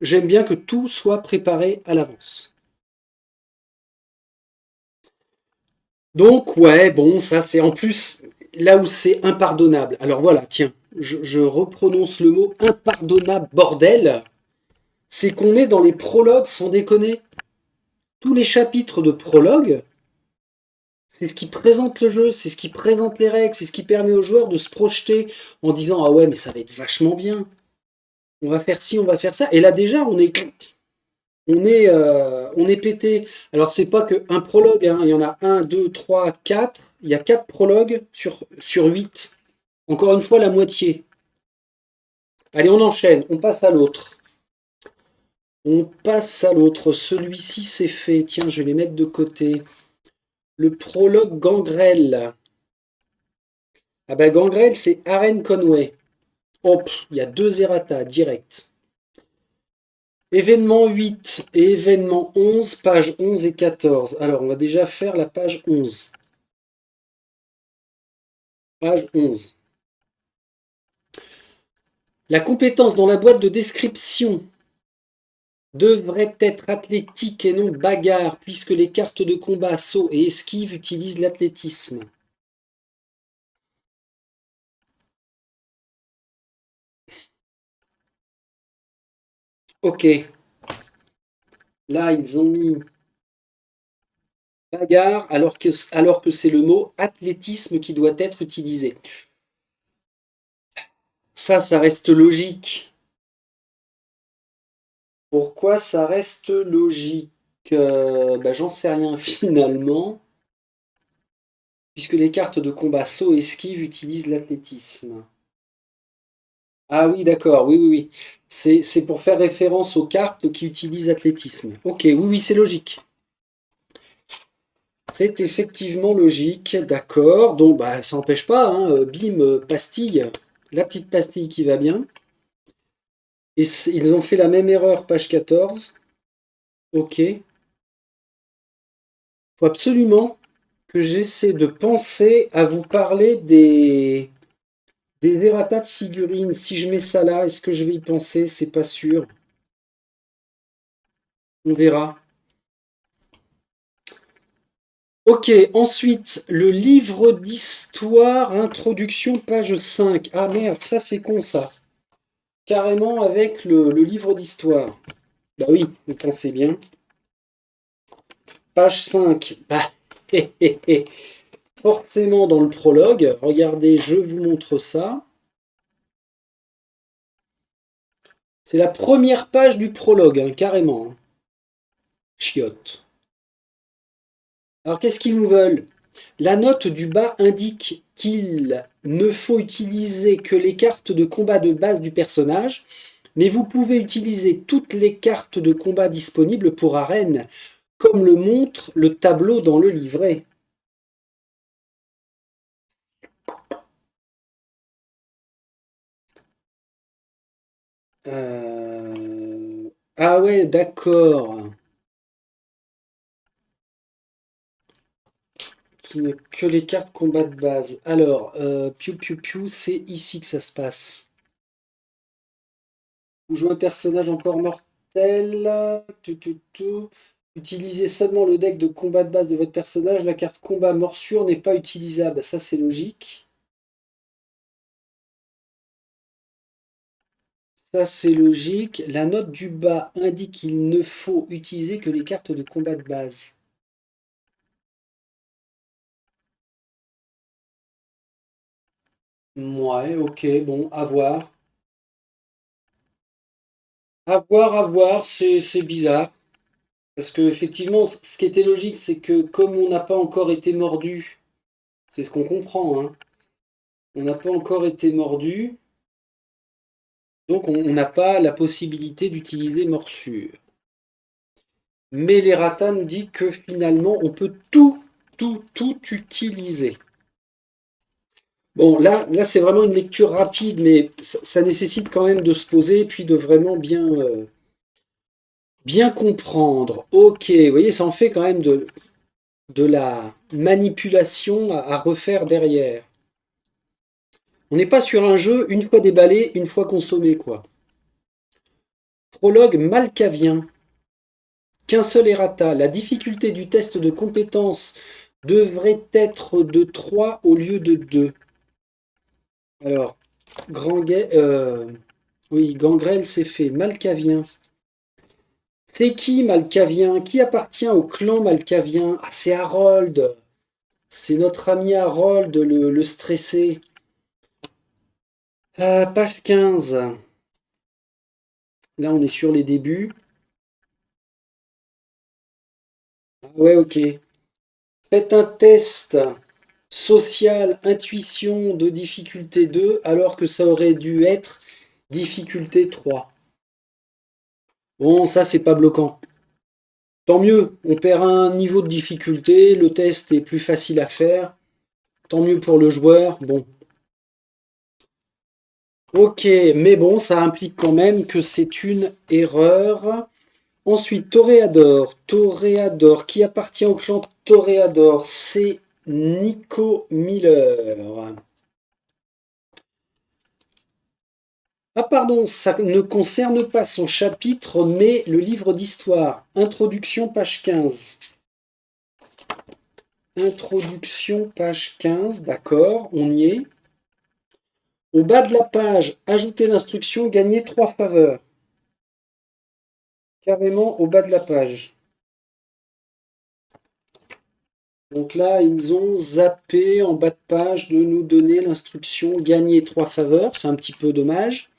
j'aime bien que tout soit préparé à l'avance. Donc, ouais, bon, ça c'est en plus là où c'est impardonnable. Alors voilà, tiens, je reprononce le mot impardonnable, bordel. C'est qu'on est dans les prologues sans déconner. Tous les chapitres de prologue, c'est ce qui présente le jeu, c'est ce qui présente les règles, c'est ce qui permet aux joueurs de se projeter en disant ah ouais, mais ça va être vachement bien. On va faire ci, on va faire ça. Et là déjà, on est pété. Alors, c'est pas qu'un prologue, hein. Il y en a un, deux, trois, quatre. Il y a 4 prologues sur 8. Encore une fois, la moitié. Allez, on enchaîne. On passe à l'autre. On passe à l'autre. Celui-ci, c'est fait. Tiens, je vais les mettre de côté. Le prologue Gangrel. Ah bah, Gangrel, c'est Aren Conway. Hop, il y a 2 errata, direct. Événement 8 et événement 11, page 11 et 14. Alors, on va déjà faire la page 11. Page 11. La compétence dans la boîte de description devrait être athlétique et non bagarre, puisque les cartes de combat, saut et esquive utilisent l'athlétisme. Ok. Là, ils ont mis bagarre alors que c'est le mot athlétisme qui doit être utilisé. Ça reste logique. Pourquoi ça reste logique? Bah, j'en sais rien finalement, puisque les cartes de combat saut esquive utilisent l'athlétisme. Ah oui, d'accord, oui, oui, oui. C'est pour faire référence aux cartes qui utilisent l'athlétisme. Ok, oui, oui, c'est logique. C'est effectivement logique, d'accord. Donc, bah, ça n'empêche pas, hein, bim, pastille, la petite pastille qui va bien. Et ils ont fait la même erreur, page 14. Ok. Faut absolument que j'essaie de penser à vous parler des errata de figurines. Si je mets ça là, est-ce que je vais y penser? C'est pas sûr. On verra. Ok, ensuite, le livre d'histoire, introduction, page 5. Ah merde, ça c'est con ça. Carrément avec le livre d'histoire. Bah oui, vous pensez bien. Page 5. Bah, forcément dans le prologue. Regardez, je vous montre ça. C'est la première page du prologue, hein, carrément, hein. Chiotte. Alors qu'est-ce qu'ils nous veulent? La note du bas indique qu'il ne faut utiliser que les cartes de combat de base du personnage, mais vous pouvez utiliser toutes les cartes de combat disponibles pour arène, comme le montre le tableau dans le livret. Ah ouais, d'accord. Qui ne que les cartes combat de base. Alors, piou piou piou, c'est ici que ça se passe. Vous jouez un personnage encore mortel. Tout, tout, tout. Utilisez seulement le deck de combat de base de votre personnage. La carte combat morsure n'est pas utilisable. Ça, c'est logique. Ça, c'est logique. La note du bas indique qu'il ne faut utiliser que les cartes de combat de base. Ouais, ok, bon, à voir. À voir, c'est bizarre. Parce que effectivement, ce qui était logique, c'est que comme on n'a pas encore été mordu, c'est ce qu'on comprend, hein, on n'a pas encore été mordu, donc on n'a pas la possibilité d'utiliser morsure. Mais l'errata nous dit que finalement, on peut tout utiliser. Bon, là c'est vraiment une lecture rapide, mais ça nécessite quand même de se poser et puis de vraiment bien comprendre. Ok, vous voyez, ça en fait quand même de la manipulation à refaire derrière. On n'est pas sur un jeu une fois déballé, une fois consommé, quoi. Prologue malcavien. Qu'un seul errata. La difficulté du test de compétence devrait être de 3 au lieu de 2. Alors, oui, Gangrel c'est fait. Malcavien. C'est qui Malcavien? Qui appartient au clan Malcavien? Ah, c'est Harold. C'est notre ami Harold, le stressé. Page 15. Là, on est sur les débuts. Ah ouais, ok. Faites un test social intuition de difficulté 2 alors que ça aurait dû être difficulté 3. Bon, ça, c'est pas bloquant. Tant mieux, on perd un niveau de difficulté, le test est plus facile à faire. Tant mieux pour le joueur. Bon, ok, mais bon, ça implique quand même que c'est une erreur. Ensuite, Toréador. Toréador, qui appartient au clan Toréador, c'est Nico Miller. Ah pardon, ça ne concerne pas son chapitre, mais le livre d'histoire. Introduction, page 15. Introduction, page 15, d'accord, on y est. Au bas de la page, ajoutez l'instruction, gagner 3 faveurs. carrément au bas de la page. Donc là, ils ont zappé en bas de page de nous donner l'instruction gagner 3 faveurs. C'est un petit peu dommage.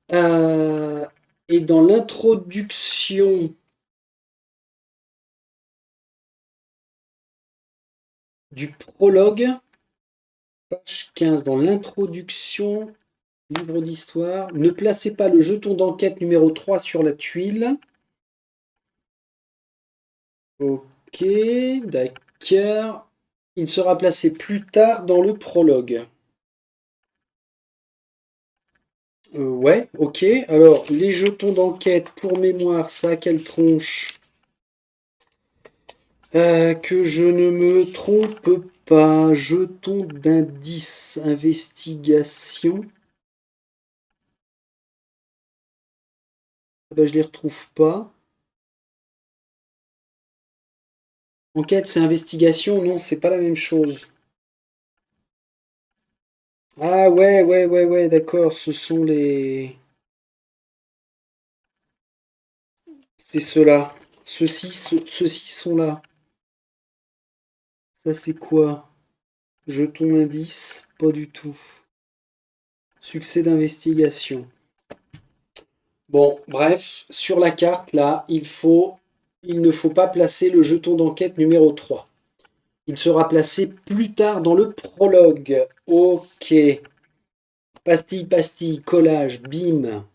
Et dans l'introduction du prologue, page 15, dans l'introduction, livre d'histoire, ne placez pas le jeton d'enquête numéro 3 sur la tuile. Ok, d'accord. Il sera placé plus tard dans le prologue. Ouais, ok. Alors, les jetons d'enquête, pour mémoire, ça a quelle tronche? Que je ne me trompe pas. Jetons d'indice, investigation. Ben, je les retrouve pas. Enquête, c'est investigation. Non, c'est pas la même chose. Ah ouais, ouais, ouais, ouais, d'accord. Ce sont les... C'est ceux-là. Ceux-ci sont là. Ça, c'est quoi? Jeton indice? Pas du tout. Succès d'investigation. Bon, bref, sur la carte, là, il ne faut pas placer le jeton d'enquête numéro 3. Il sera placé plus tard dans le prologue. Ok. Pastille, pastille, collage, bim.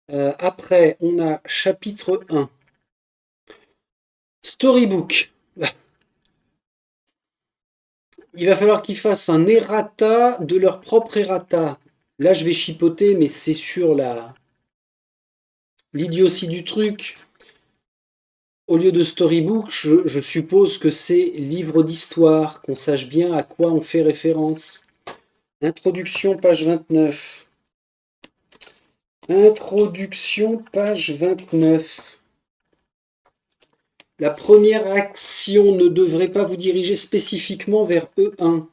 Après, on a chapitre 1. Storybook. Il va falloir qu'ils fassent un errata de leur propre errata. Là, je vais chipoter, mais c'est sur l'idiotie du truc. Au lieu de storybook, je suppose que c'est livre d'histoire, qu'on sache bien à quoi on fait référence. Introduction, page 29. Introduction, page 29. La première action ne devrait pas vous diriger spécifiquement vers E1.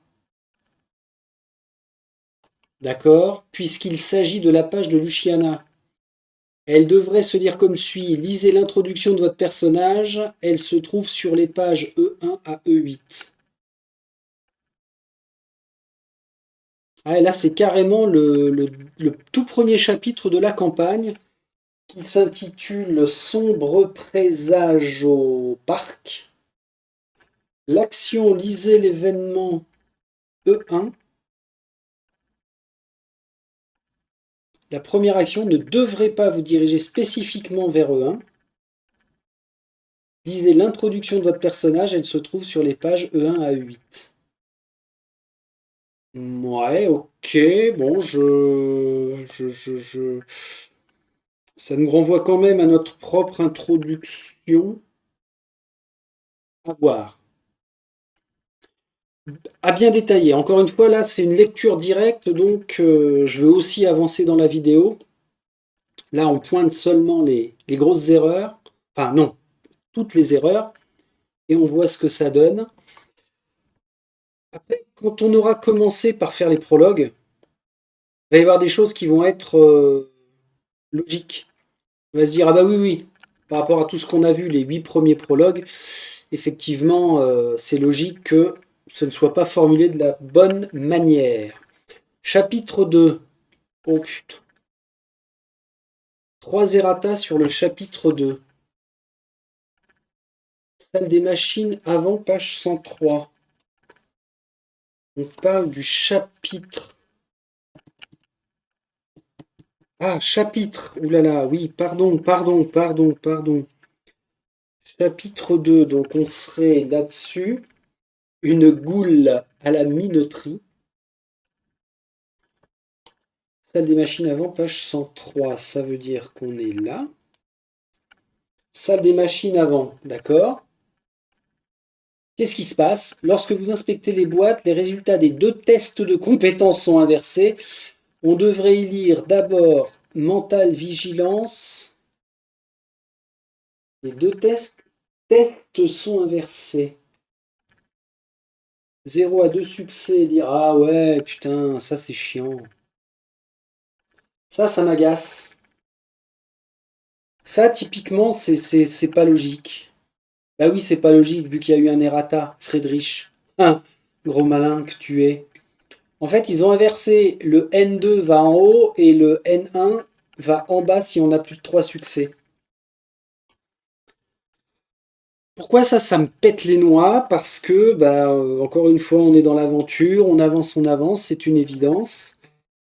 D'accord? Puisqu'il s'agit de la page de Luciana. Elle devrait se lire comme suit. Lisez l'introduction de votre personnage. Elle se trouve sur les pages E1 à E8. Ah, et là, c'est carrément le tout premier chapitre de la campagne qui s'intitule Sombre présage au parc. L'action lisez l'événement E1. La première action ne devrait pas vous diriger spécifiquement vers E1. Lisez l'introduction de votre personnage, elle se trouve sur les pages E1 à E8. Ouais, ok, bon, ça nous renvoie quand même à notre propre introduction. À voir. À bien détailler. Encore une fois, là, c'est une lecture directe, donc je veux aussi avancer dans la vidéo. Là, on pointe seulement les grosses erreurs. Enfin, non, toutes les erreurs. Et on voit ce que ça donne. Après, quand on aura commencé par faire les prologues, il va y avoir des choses qui vont être logiques. On va se dire, ah bah oui, oui, par rapport à tout ce qu'on a vu, les 8 premiers prologues, effectivement, c'est logique que ce ne soit pas formulé de la bonne manière. Chapitre 2. Oh putain. 3 errata sur le chapitre 2. Salle des machines avant page 103. On parle du chapitre. Ah, chapitre. Ouh là là, oui, pardon, pardon, pardon, pardon. Chapitre 2, donc on serait là-dessus. Une goule à la minoterie. Salle des machines avant, page 103. Ça veut dire qu'on est là. Salle des machines avant, d'accord. Qu'est-ce qui se passe? Lorsque vous inspectez les boîtes, les résultats des 2 tests de compétences sont inversés. On devrait y lire d'abord mental vigilance. Les 2 tests sont inversés. 0 à 2 succès. Lire. Ah ouais, putain, ça c'est chiant. Ça m'agace. Ça, typiquement, c'est pas logique. Bah oui, c'est pas logique vu qu'il y a eu un errata, Friedrich. Hein, gros malin que tu es. En fait, ils ont inversé. Le N2 va en haut et le N1 va en bas si on a plus de 3 succès. Pourquoi ça, ça me pète les noix? Parce que, bah, encore une fois, on est dans l'aventure, on avance, c'est une évidence.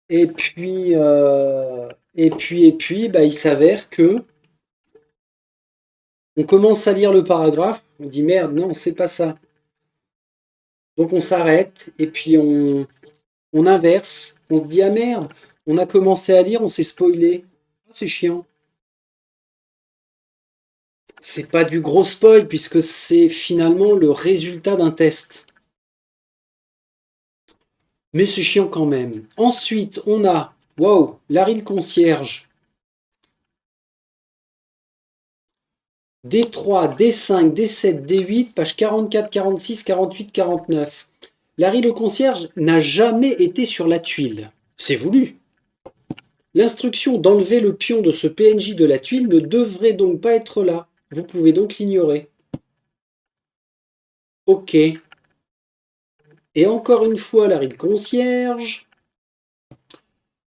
Et puis, bah, il s'avère que on commence à lire le paragraphe, on dit merde, non, c'est pas ça. Donc on s'arrête et puis on inverse, on se dit ah merde, on a commencé à lire, on s'est spoilé. Ah, c'est chiant. C'est pas du gros spoil puisque c'est finalement le résultat d'un test. Mais c'est chiant quand même. Ensuite, on a, waouh, Larry le concierge. D3, D5, D7, D8, page 44, 46, 48, 49. Larry le concierge n'a jamais été sur la tuile. C'est voulu. L'instruction d'enlever le pion de ce PNJ de la tuile ne devrait donc pas être là. Vous pouvez donc l'ignorer. Ok. Et encore une fois, Larry le concierge.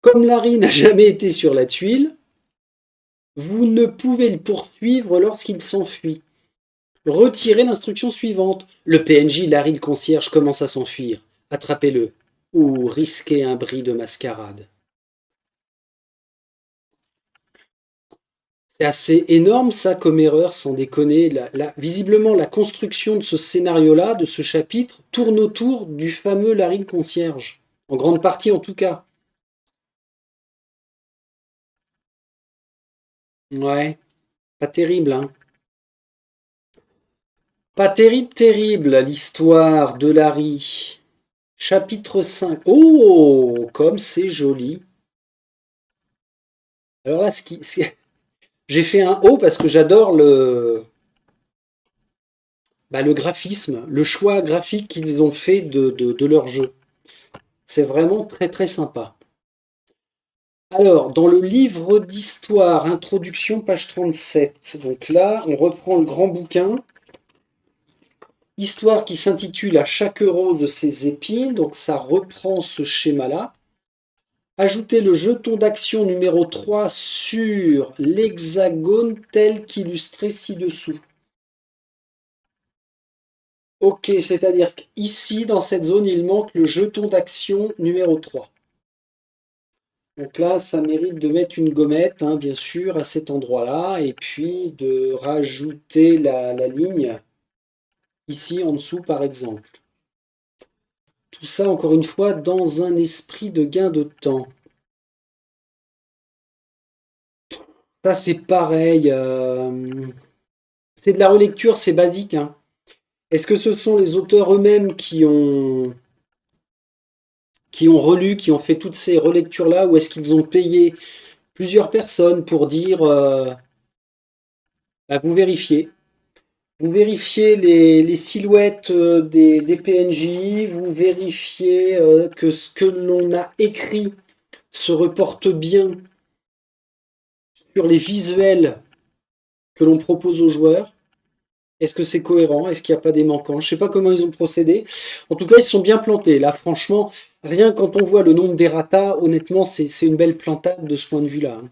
Comme Larry n'a jamais été sur la tuile, vous ne pouvez le poursuivre lorsqu'il s'enfuit. Retirez l'instruction suivante. Le PNJ Larry le concierge commence à s'enfuir. Attrapez-le. Ou risquez un bris de mascarade. C'est assez énorme ça comme erreur, sans déconner. Visiblement, la construction de ce scénario-là, de ce chapitre, tourne autour du fameux Larry le concierge. En grande partie en tout cas. Ouais, pas terrible, hein. Pas terrible, terrible, l'histoire de Larry. Chapitre 5. Oh, comme c'est joli. Alors là, j'ai fait un haut parce que j'adore le graphisme, le choix graphique qu'ils ont fait de leur jeu. C'est vraiment très très sympa. Alors, dans le livre d'histoire, introduction, page 37. Donc là, on reprend le grand bouquin. Histoire qui s'intitule À chaque rose de ses épines. Donc ça reprend ce schéma-là. Ajoutez le jeton d'action numéro 3 sur l'hexagone tel qu'illustré ci-dessous. Ok, c'est-à-dire qu'ici, dans cette zone, il manque le jeton d'action numéro 3. Donc là, ça mérite de mettre une gommette, hein, bien sûr, à cet endroit-là, et puis de rajouter la ligne ici en dessous, par exemple. Tout ça, encore une fois, dans un esprit de gain de temps. Ça, c'est pareil. C'est de la relecture, c'est basique, hein. Est-ce que ce sont les auteurs eux-mêmes qui ont relu, qui ont fait toutes ces relectures-là, ou est-ce qu'ils ont payé plusieurs personnes pour dire, bah, vous vérifiez. Vous vérifiez les silhouettes des PNJ, vous vérifiez que ce que l'on a écrit se reporte bien sur les visuels que l'on propose aux joueurs. Est-ce que c'est cohérent? Est-ce qu'il n'y a pas des manquants? Je ne sais pas comment ils ont procédé. En tout cas, ils sont bien plantés. Là, franchement, rien quand on voit le nombre d'errata, honnêtement, c'est une belle plantade de ce point de vue-là, hein.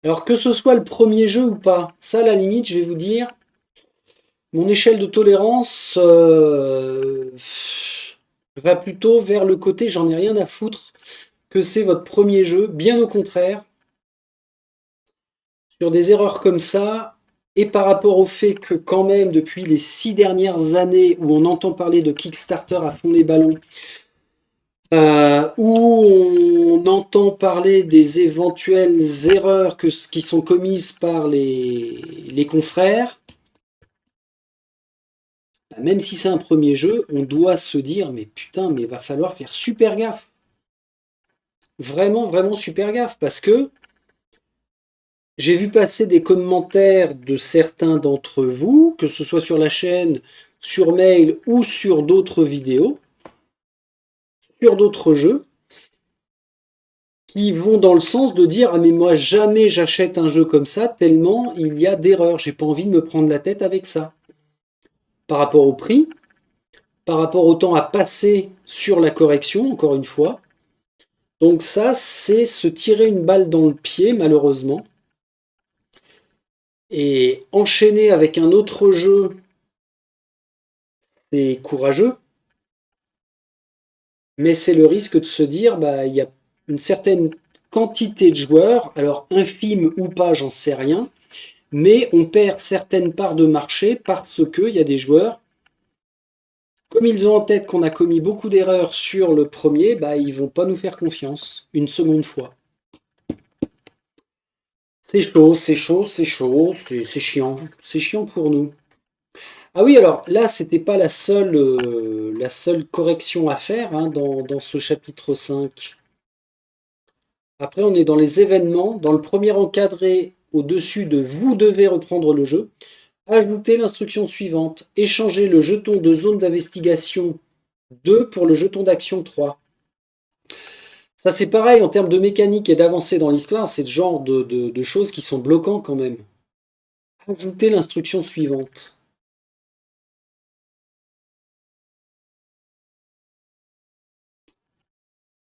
Alors que ce soit le premier jeu ou pas, ça, à la limite, je vais vous dire, mon échelle de tolérance va plutôt vers le côté j'en ai rien à foutre que c'est votre premier jeu. Bien au contraire, sur des erreurs comme ça, et par rapport au fait que quand même depuis les 6 dernières années où on entend parler de Kickstarter à fond les ballons, où on entend parler des éventuelles erreurs qui sont commises par les confrères, même si c'est un premier jeu, on doit se dire mais putain, mais va falloir faire super gaffe. Vraiment, vraiment super gaffe parce que j'ai vu passer des commentaires de certains d'entre vous, que ce soit sur la chaîne, sur mail ou sur d'autres vidéos, sur d'autres jeux, qui vont dans le sens de dire: ah mais moi jamais j'achète un jeu comme ça tellement il y a d'erreurs, j'ai pas envie de me prendre la tête avec ça. Par rapport au prix, par rapport au temps à passer sur la correction, encore une fois. Donc ça, c'est se tirer une balle dans le pied, malheureusement. Et enchaîner avec un autre jeu, c'est courageux, mais c'est le risque de se dire, bah, il y a une certaine quantité de joueurs, alors infime ou pas, j'en sais rien, mais on perd certaines parts de marché parce qu'il y a des joueurs, comme ils ont en tête qu'on a commis beaucoup d'erreurs sur le premier, bah, ils vont pas nous faire confiance une seconde fois. C'est chaud, c'est chaud, c'est chaud, c'est chiant. C'est chiant pour nous. Ah oui, alors là, c'était pas la seule correction à faire hein, dans ce chapitre 5. Après, on est dans les événements. Dans le premier encadré, au-dessus de vous devez reprendre le jeu. Ajoutez l'instruction suivante. Échangez le jeton de zone d'investigation 2 pour le jeton d'action 3. Ça, c'est pareil en termes de mécanique et d'avancée dans l'histoire. C'est le genre de choses qui sont bloquants quand même. Ajoutez l'instruction suivante.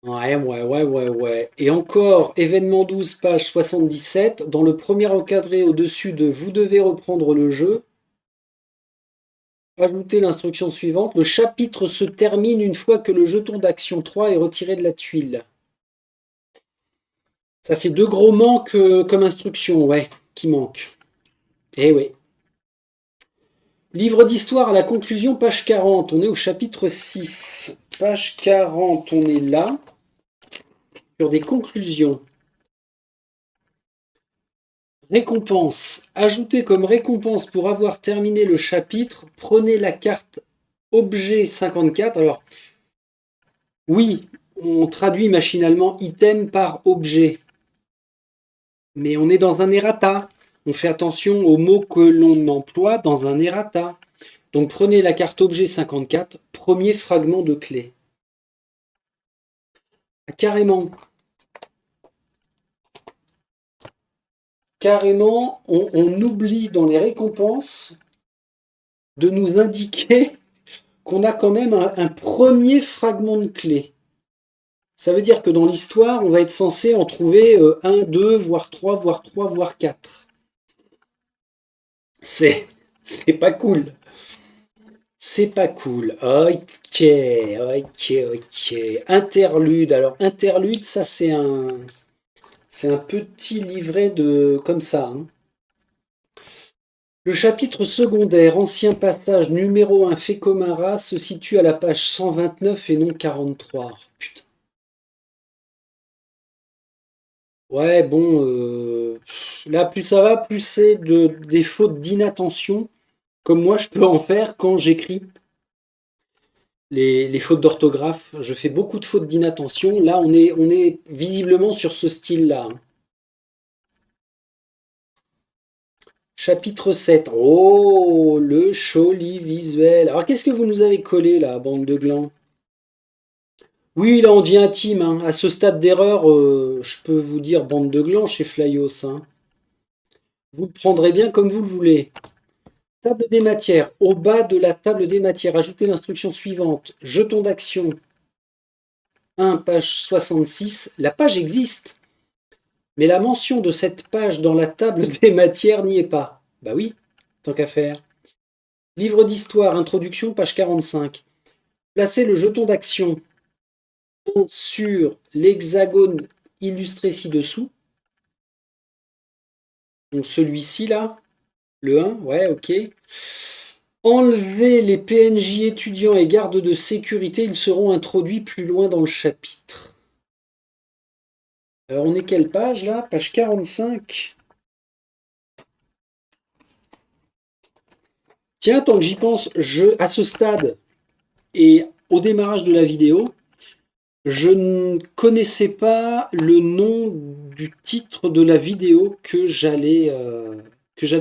Ouais. Et encore, événement 12, page 77, dans le premier encadré au-dessus de vous devez reprendre le jeu, ajoutez l'instruction suivante. Le chapitre se termine une fois que le jeton d'action 3 est retiré de la tuile. Ça fait deux gros manques comme instruction, ouais, qui manquent. Eh oui. Livre d'histoire à la conclusion, page 40. On est au chapitre 6. Page 40, on est là, sur des conclusions. Récompense. Ajoutez comme récompense pour avoir terminé le chapitre, prenez la carte objet 54. Alors, oui, on traduit machinalement item par objet. Mais on est dans un errata. On fait attention aux mots que l'on emploie dans un errata. Donc prenez la carte objet 54, premier fragment de clé. Carrément. Carrément, on oublie dans les récompenses de nous indiquer qu'on a quand même un premier fragment de clé. Ça veut dire que dans l'histoire, on va être censé en trouver 1, 2, voire 3, voire 4. C'est pas cool. C'est pas cool. Ok. Interlude. Alors, interlude, ça c'est un petit livret de comme ça, hein. Le chapitre secondaire, ancien passage numéro 1 Fécomara, se situe à la page 129 et non 43. Putain. Ouais, bon, là, plus ça va, plus c'est des fautes d'inattention, comme moi je peux en faire quand j'écris. Les fautes d'orthographe, je fais beaucoup de fautes d'inattention. Là, on est visiblement sur ce style-là, hein. Chapitre 7. Oh, le joli visuel. Alors, qu'est-ce que vous nous avez collé là, bande de glands? Oui, là, on dit intime, hein. À ce stade d'erreur, je peux vous dire bande de glands chez Flyos, hein. Vous le prendrez bien comme vous le voulez. Table des matières. Au bas de la table des matières, ajoutez l'instruction suivante. Jeton d'action 1, page 66. La page existe, mais la mention de cette page dans la table des matières n'y est pas. Bah oui, tant qu'à faire. Livre d'histoire, introduction, page 45. Placez le jeton d'action sur l'hexagone illustré ci-dessous. Donc celui-ci là, le 1, ouais, ok. Enlevez les PNJ étudiants et gardes de sécurité, ils seront introduits plus loin dans le chapitre. Alors on est quelle page là? Page 45. Tiens, tant que j'y pense, à ce stade et au démarrage de la vidéo, je ne connaissais pas le nom du titre de la vidéo que j'allais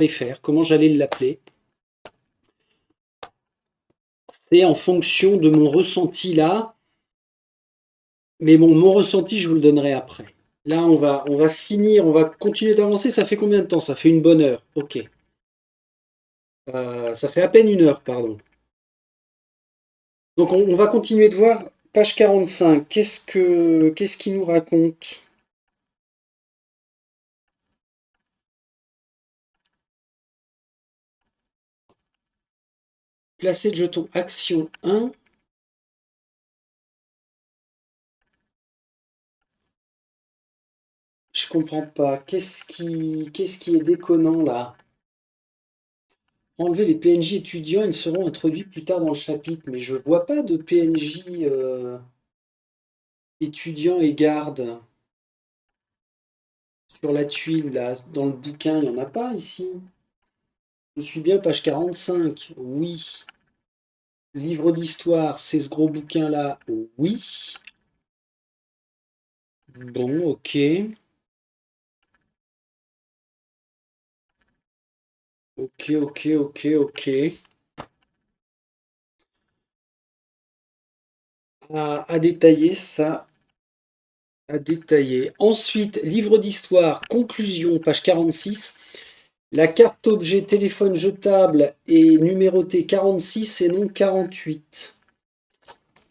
faire, comment j'allais l'appeler. C'est en fonction de mon ressenti là, mais bon, mon ressenti, je vous le donnerai après. Là, on va finir, on va continuer d'avancer. Ça fait combien de temps? Ça fait une bonne heure. Ok. Ça fait à peine une heure, pardon. Donc on va continuer de voir page 45. Qu'est-ce qu'il nous raconte? Placer de jetons action 1. Je comprends pas. Qu'est-ce qui est déconnant là? Enlever les PNJ étudiants, ils seront introduits plus tard dans le chapitre. Mais je vois pas de PNJ étudiants et gardes sur la tuile là. Dans le bouquin, il n'y en a pas ici. Je suis bien page 45. Oui. Livre d'histoire, c'est ce gros bouquin là. Oui. Bon, ok. Ok, ok, ok, ok. À détailler ça, à détailler. Ensuite, livre d'histoire, conclusion, page 46. La carte objet téléphone jetable est numérotée 46 et non 48.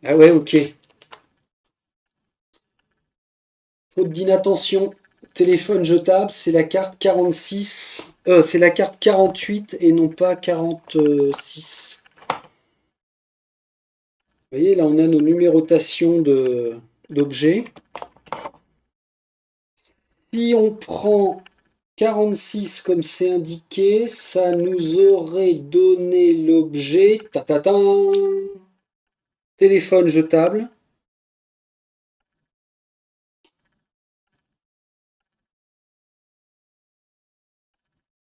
Ah ouais, ok. Faute d'inattention. Téléphone jetable, c'est la carte 46. C'est la carte 48 et non pas 46. Vous voyez, là on a nos numérotations d'objets. Si on prend 46 comme c'est indiqué, ça nous aurait donné l'objet téléphone jetable.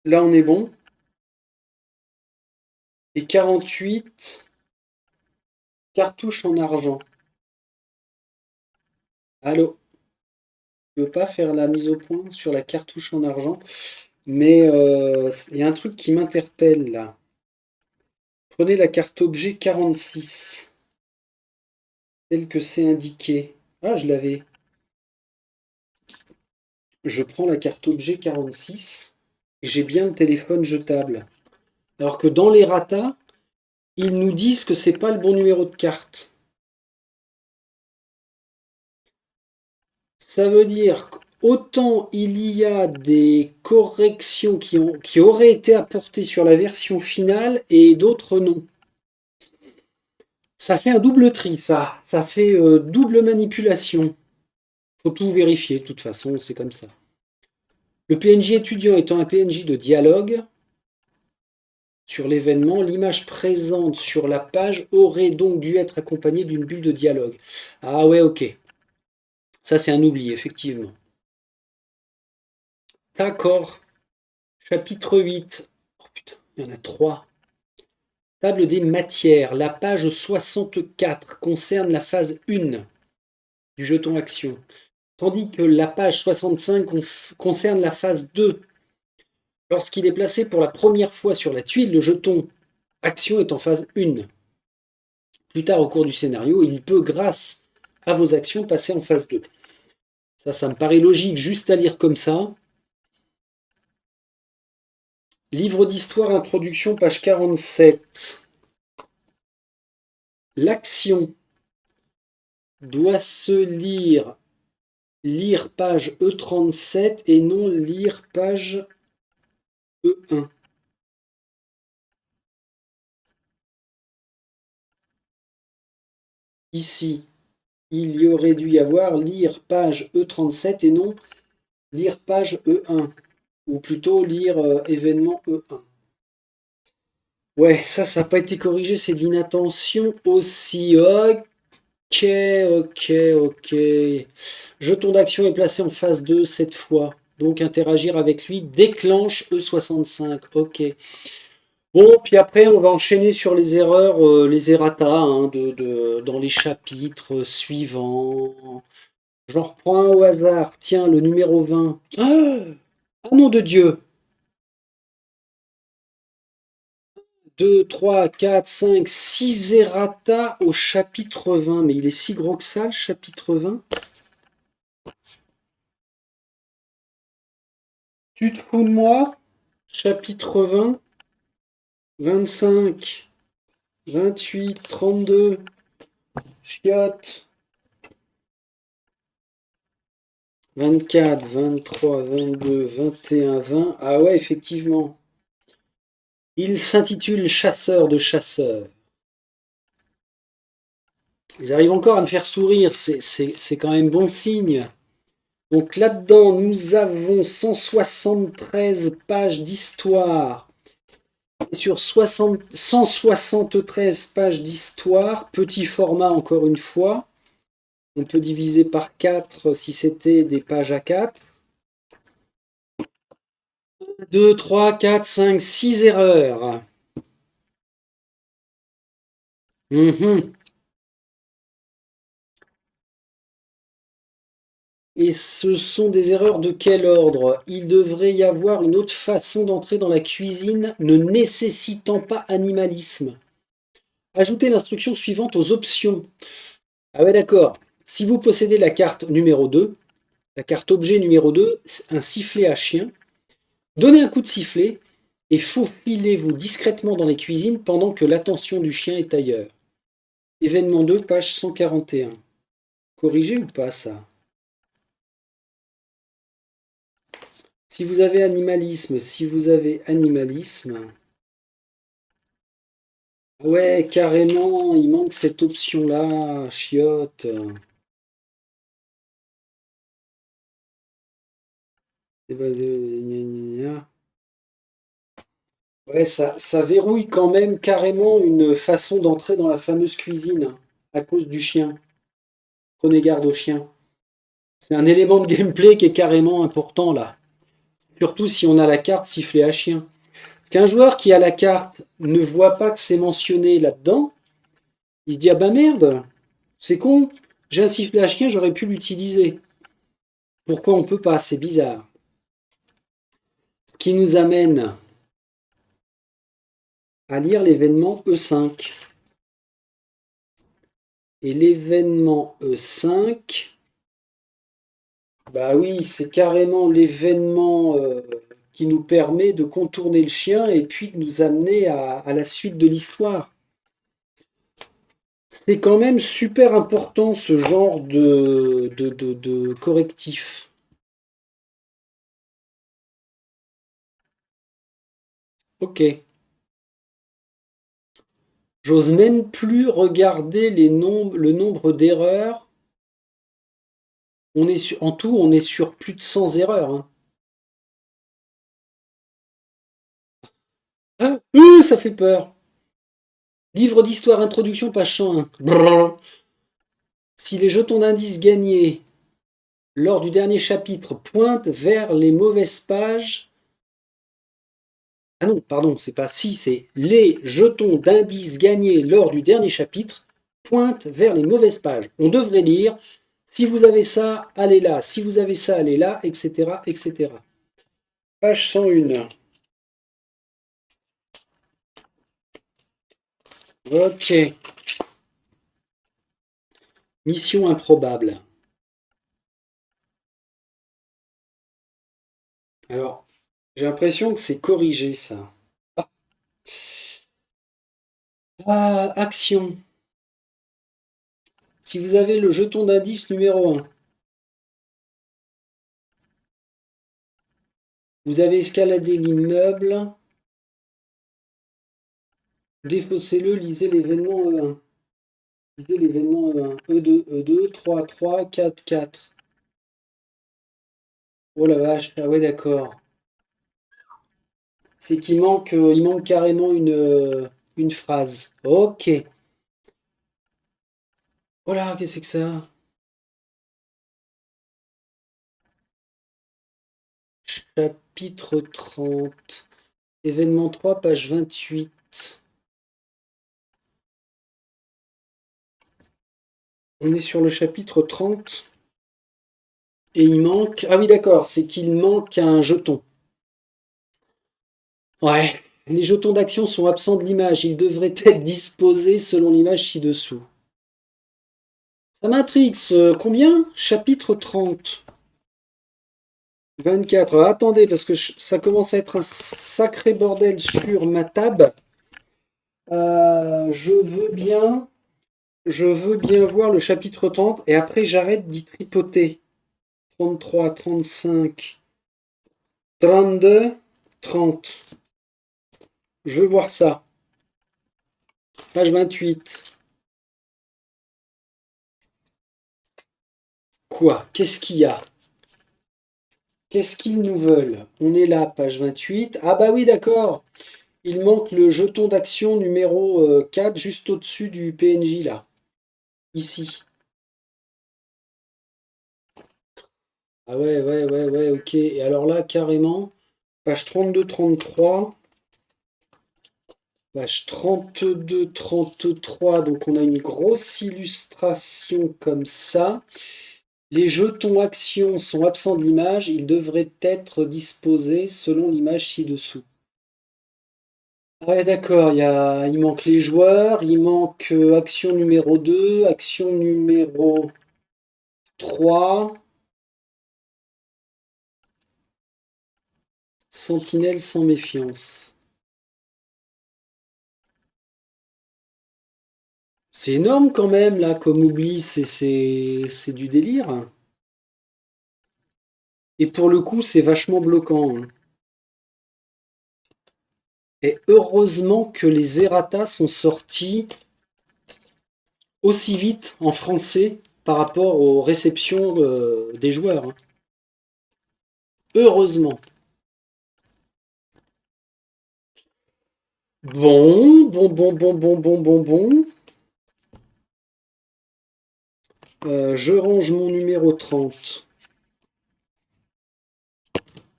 Là on est bon. Et 48 cartouches en argent. Allô, je ne peux pas faire la mise au point sur la cartouche en argent, mais il y a un truc qui m'interpelle là. Prenez la carte objet 46, telle que c'est indiqué. Ah, je l'avais. Je prends la carte objet 46 et j'ai bien le téléphone jetable. Alors que dans les ratas, ils nous disent que c'est pas le bon numéro de carte. Ça veut dire qu'autant il y a des corrections qui auraient été apportées sur la version finale et d'autres non. Ça fait un double tri, ça. Ça fait double manipulation. Faut tout vérifier, de toute façon, c'est comme ça. Le PNJ étudiant étant un PNJ de dialogue, sur l'événement, l'image présente sur la page aurait donc dû être accompagnée d'une bulle de dialogue. Ah ouais, ok. Ça, c'est un oubli, effectivement. D'accord. Chapitre 8. Oh putain, il y en a 3. Table des matières. La page 64 concerne la phase 1 du jeton action, tandis que la page 65 concerne la phase 2. Lorsqu'il est placé pour la première fois sur la tuile, le jeton action est en phase 1. Plus tard au cours du scénario, il peut, grâce à vos actions, passer en phase 2. Ça me paraît logique juste à lire comme ça. Livre d'histoire, introduction, page 47. L'action doit se lire page E37 et non lire page E1. Ici, il y aurait dû y avoir lire page E37 et non lire page E1. Ou plutôt lire événement E1. Ouais, ça n'a pas été corrigé, c'est de l'inattention aussi. Ok, ok, ok. Jeton d'action est placé en phase 2 cette fois. Donc interagir avec lui déclenche E65. Ok. Bon, puis après, on va enchaîner sur les erreurs, les errata hein, dans les chapitres suivants. J'en reprends un au hasard. Tiens, le numéro 20. Ah nom de Dieu! 2, 3, 4, 5, 6 errata au chapitre 20. Mais il est si gros que ça, le chapitre 20? Tu te fous de moi? Chapitre 20, 25, 28, 32, chiotte. 24, 23, 22, 21, 20. Ah ouais, effectivement. Il s'intitule Chasseur de chasseurs. Ils arrivent encore à me faire sourire, c'est quand même bon signe. Donc là-dedans, nous avons 173 pages d'histoire. Et sur 173 pages d'histoire, petit format encore une fois. On peut diviser par 4 si c'était des pages à 4. 2, 3, 4, 5, 6 erreurs. Mhm. Et ce sont des erreurs de quel ordre? Il devrait y avoir une autre façon d'entrer dans la cuisine ne nécessitant pas animalisme. Ajoutez l'instruction suivante aux options. Ah ouais, d'accord. Si vous possédez la carte numéro 2, la carte objet numéro 2, un sifflet à chien, donnez un coup de sifflet et faufilez-vous discrètement dans les cuisines pendant que l'attention du chien est ailleurs. Événement 2, page 141. Corrigé ou pas ça? Si vous avez animalisme, ouais, carrément, il manque cette option-là, chiotte. Ouais, ça verrouille quand même carrément une façon d'entrer dans la fameuse cuisine à cause du chien. Prenez garde au chien. C'est un élément de gameplay qui est carrément important là. Surtout si on a la carte sifflet à chien. Parce qu'un joueur qui a la carte ne voit pas que c'est mentionné là-dedans, il se dit ah bah merde, c'est con, j'ai un sifflet à chien, j'aurais pu l'utiliser. Pourquoi on peut pas? C'est bizarre. Ce qui nous amène à lire l'événement E5. Et l'événement E5, bah oui, c'est carrément l'événement qui nous permet de contourner le chien et puis de nous amener à la suite de l'histoire. C'est quand même super important ce genre de correctif. Ok. J'ose même plus regarder le nombre d'erreurs. En tout, on est sur plus de 100 erreurs, hein. Ah, ça fait peur. Livre d'histoire, introduction, page 101. Brrr. Si les jetons d'indices gagnés lors du dernier chapitre pointent vers les mauvaises pages. Ah non, pardon, c'est pas si, c'est les jetons d'indices gagnés lors du dernier chapitre pointent vers les mauvaises pages. On devrait lire si vous avez ça, allez là, si vous avez ça, allez là, etc. etc. Page 101. Ok. Mission improbable. Alors, j'ai l'impression que c'est corrigé ça. Ah, action. Si vous avez le jeton d'indice numéro 1, vous avez escaladé l'immeuble, défaussez-le, lisez l'événement E1. Lisez l'événement E1. E2, E2, 3, 3, 4, 4. Oh la vache, ah ouais d'accord. C'est il manque carrément une phrase. Ok. Oh là, qu'est-ce que c'est que ça? Chapitre 30. Événement 3, page 28. On est sur le chapitre 30. Et il manque. Ah oui, d'accord, c'est qu'il manque un jeton. Ouais. Les jetons d'action sont absents de l'image. Ils devraient être disposés selon l'image ci-dessous. Ça m'intrigue, combien? Chapitre 30. 24. Alors, attendez, parce que ça commence à être un sacré bordel sur ma table. Je veux bien voir le chapitre 30 et après j'arrête d'y tripoter. 33, 35, 32, 30. Je veux voir ça. Page 28. Quoi? Qu'est-ce qu'il y a? Qu'est-ce qu'ils nous veulent? On est là, page 28. Ah bah oui, d'accord. Il manque le jeton d'action numéro 4 juste au-dessus du PNJ là. Ici. Ah ouais, ouais, ouais, ouais, ok. Et alors là, carrément, page 32-33, page 32-33, donc on a une grosse illustration comme ça. Les jetons actions sont absents de l'image, ils devraient être disposés selon l'image ci-dessous. Ah ouais, d'accord, il manque les joueurs, il manque action numéro 2, action numéro 3, sentinelle sans méfiance. C'est énorme quand même, là, comme oubli, c'est du délire. Et pour le coup, c'est vachement bloquant, hein. Et heureusement que les errata sont sortis aussi vite en français par rapport aux réceptions des joueurs, hein. Heureusement. Bon. Je range mon numéro 30.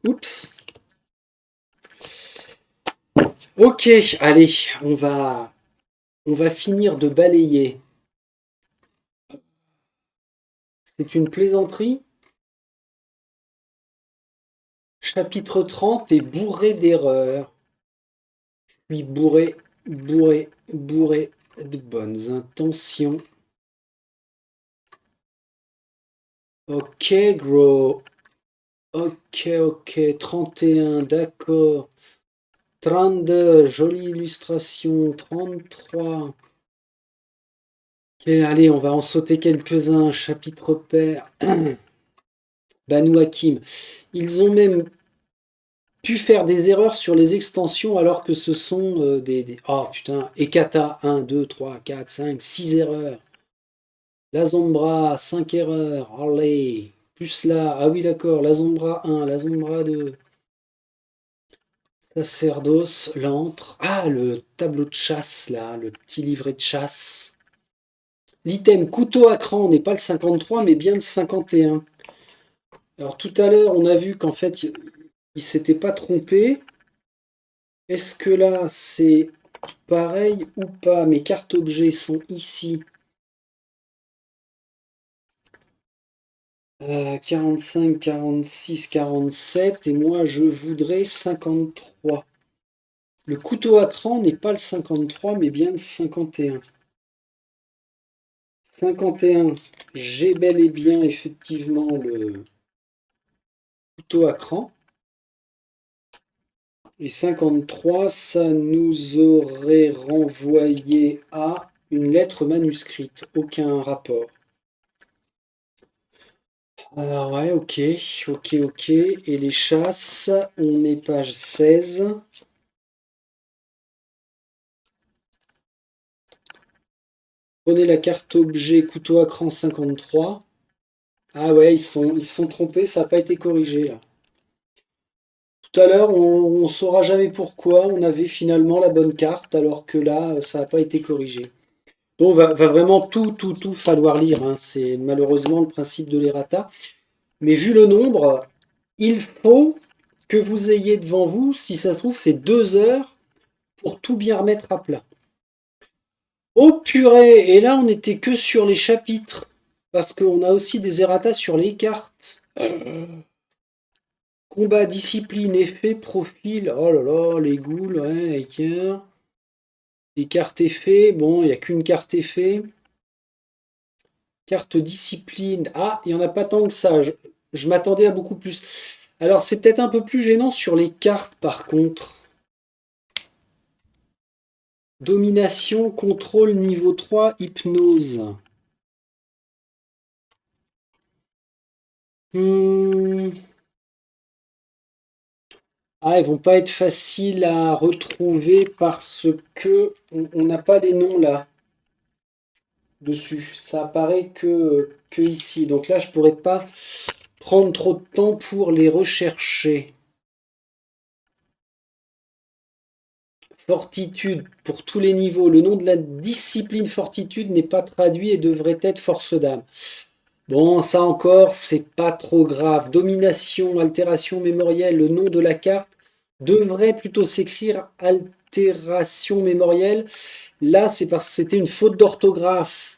Oups. Ok, allez, on va finir de balayer. C'est une plaisanterie. Chapitre 30 est bourré d'erreurs. Puis bourré de bonnes intentions. Ok, gros. Ok, 31, d'accord. 32, jolie illustration. 33. Ok, allez, on va en sauter quelques-uns. Chapitre père. Banu Hakim. Ils ont même pu faire des erreurs sur les extensions alors que ce sont Oh putain, Ekata, 1, 2, 3, 4, 5, 6 erreurs. La Zambra, 5 erreurs. Allez. Plus là. Ah oui, d'accord. La Zambra 1, la Zambra 2. Sacerdoce, l'antre. Ah, le tableau de chasse, là. Le petit livret de chasse. L'item couteau à cran n'est pas le 53, mais bien le 51. Alors tout à l'heure, on a vu qu'en fait, il s'était pas trompé. Est-ce que là, c'est pareil ou pas? Mes cartes objets sont ici. 45, 46, 47. Et moi, je voudrais 53. Le couteau à cran n'est pas le 53, mais bien le 51. 51, j'ai bel et bien effectivement le couteau à cran. Et 53, ça nous aurait renvoyé à une lettre manuscrite. Aucun rapport. Alors ouais, ok. Et les chasses, on est page 16. Prenez la carte objet couteau à cran 53. Ah ouais, ils se sont trompés, ça n'a pas été corrigé là. Tout à l'heure, on ne saura jamais pourquoi on avait finalement la bonne carte, alors que là, ça n'a pas été corrigé. Donc, va vraiment tout falloir lire, hein. C'est malheureusement le principe de l'errata. Mais vu le nombre, il faut que vous ayez devant vous, si ça se trouve, c'est 2 heures pour tout bien remettre à plat. Oh purée! Et là, on n'était que sur les chapitres, parce qu'on a aussi des erratas sur les cartes. Combat, discipline, effet, profil. Oh là là, les ghouls, ouais, tiens. Les cartes effets, bon, il n'y a qu'une carte effet. Carte discipline. Ah, il n'y en a pas tant que ça. Je m'attendais à beaucoup plus. Alors, c'est peut-être un peu plus gênant sur les cartes, par contre. Domination, contrôle, niveau 3, hypnose. Hmm. Ah, elles vont pas être faciles à retrouver parce que on n'a pas les noms là dessus. Ça apparaît que ici. Donc là, je pourrais pas prendre trop de temps pour les rechercher. Fortitude pour tous les niveaux. Le nom de la discipline fortitude n'est pas traduit et devrait être force d'âme. Bon, ça encore, c'est pas trop grave. Domination, altération mémorielle, le nom de la carte devrait plutôt s'écrire altération mémorielle. Là, c'est parce que c'était une faute d'orthographe.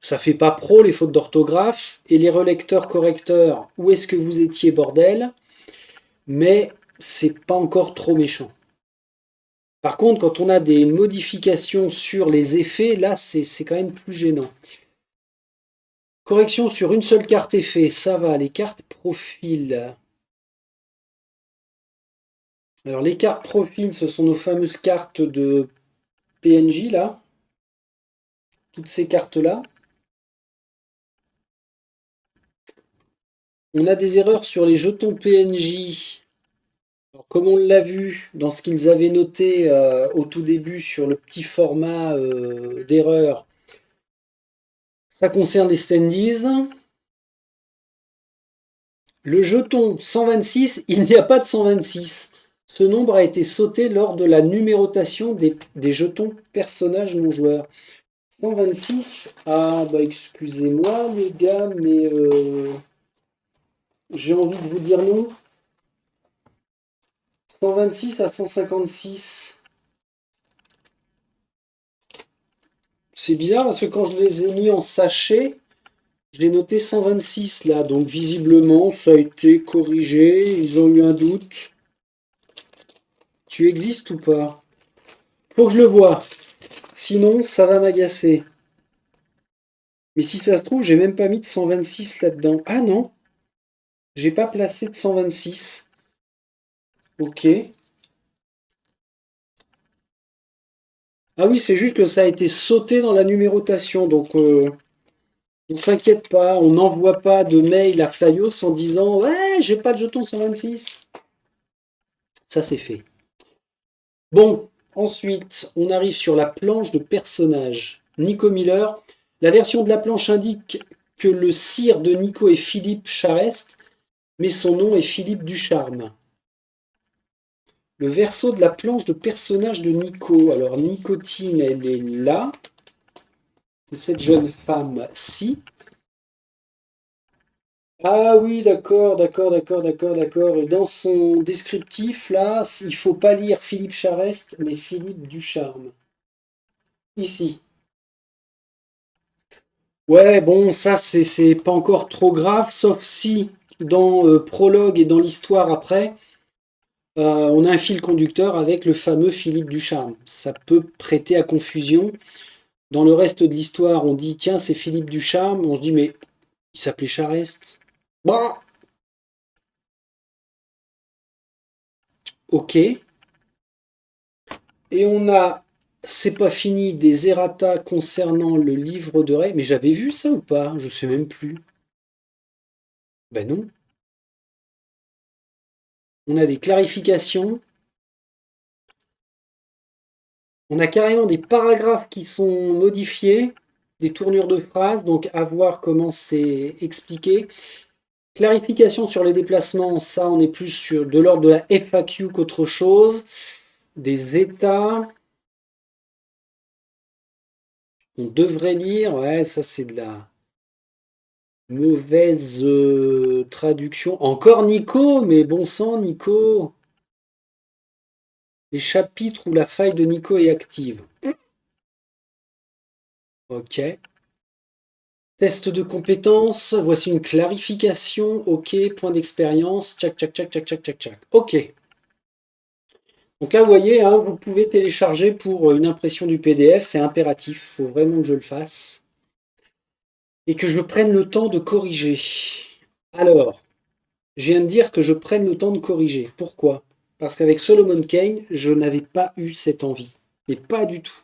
Ça fait pas pro les fautes d'orthographe. Et les relecteurs correcteurs, où est-ce que vous étiez, bordel? Mais c'est pas encore trop méchant. Par contre, quand on a des modifications sur les effets, là, c'est quand même plus gênant. Correction sur une seule carte effet, ça va. Les cartes profil. Alors, les cartes profil, ce sont nos fameuses cartes de PNJ, là. Toutes ces cartes-là. On a des erreurs sur les jetons PNJ. Alors, comme on l'a vu dans ce qu'ils avaient noté au tout début sur le petit format d'erreur, ça concerne les standees. Le jeton 126, il n'y a pas de 126. Ce nombre a été sauté lors de la numérotation des jetons personnages non joueurs. 126, ah bah excusez-moi les gars, mais j'ai envie de vous dire non. 126 à 156. C'est bizarre parce que quand je les ai mis en sachet, je l'ai noté 126 là, donc visiblement ça a été corrigé, ils ont eu un doute. Tu existes ou pas? Faut que je le voie, sinon ça va m'agacer. Mais si ça se trouve, j'ai même pas mis de 126 là-dedans. Ah non, j'ai pas placé de 126. Ok. Ah oui, c'est juste que ça a été sauté dans la numérotation, donc on s'inquiète pas, on n'envoie pas de mail à Flyos en disant ouais, j'ai pas de jeton 126. Ça c'est fait. Bon, ensuite, on arrive sur la planche de personnage. Nico Miller. La version de la planche indique que le sire de Nico est Philippe Charest, mais son nom est Philippe Ducharme. Le verso de la planche de personnage de Nico. Alors, Nicotine, elle est là. C'est cette jeune femme-ci. Ah oui, d'accord, d'accord, d'accord, d'accord, d'accord. Et dans son descriptif, là, il faut pas lire Philippe Charest, mais Philippe Ducharme. Ici. Ouais, bon, ça, c'est pas encore trop grave, sauf si, dans Prologue et dans l'histoire après, on a un fil conducteur avec le fameux Philippe Ducharme. Ça peut prêter à confusion. Dans le reste de l'histoire, on dit, tiens, c'est Philippe Ducharme. On se dit, mais il s'appelait Charest. Bah, ok. Et on a, c'est pas fini, des errata concernant le livre de Ray. Mais j'avais vu ça ou pas? Je sais même plus. Ben non. On a des clarifications. On a carrément des paragraphes qui sont modifiés, des tournures de phrases, donc à voir comment c'est expliqué. Clarification sur les déplacements, ça on est plus sur de l'ordre de la FAQ qu'autre chose. Des états. On devrait lire, ouais, ça c'est de la mauvaise traduction. Encore Nico, mais bon sang Nico. Les chapitres où la faille de Nico est active. Ok. Test de compétences, voici une clarification, ok, point d'expérience, tchac, tchac, tchac, tchac, tchac, tchac, tchac, ok. Donc là, vous voyez, hein, vous pouvez télécharger pour une impression du PDF, c'est impératif, il faut vraiment que je le fasse. Et que je prenne le temps de corriger. Alors, je viens de dire que je prenne le temps de corriger. Pourquoi? Parce qu'avec Solomon Kane, je n'avais pas eu cette envie. Mais pas du tout.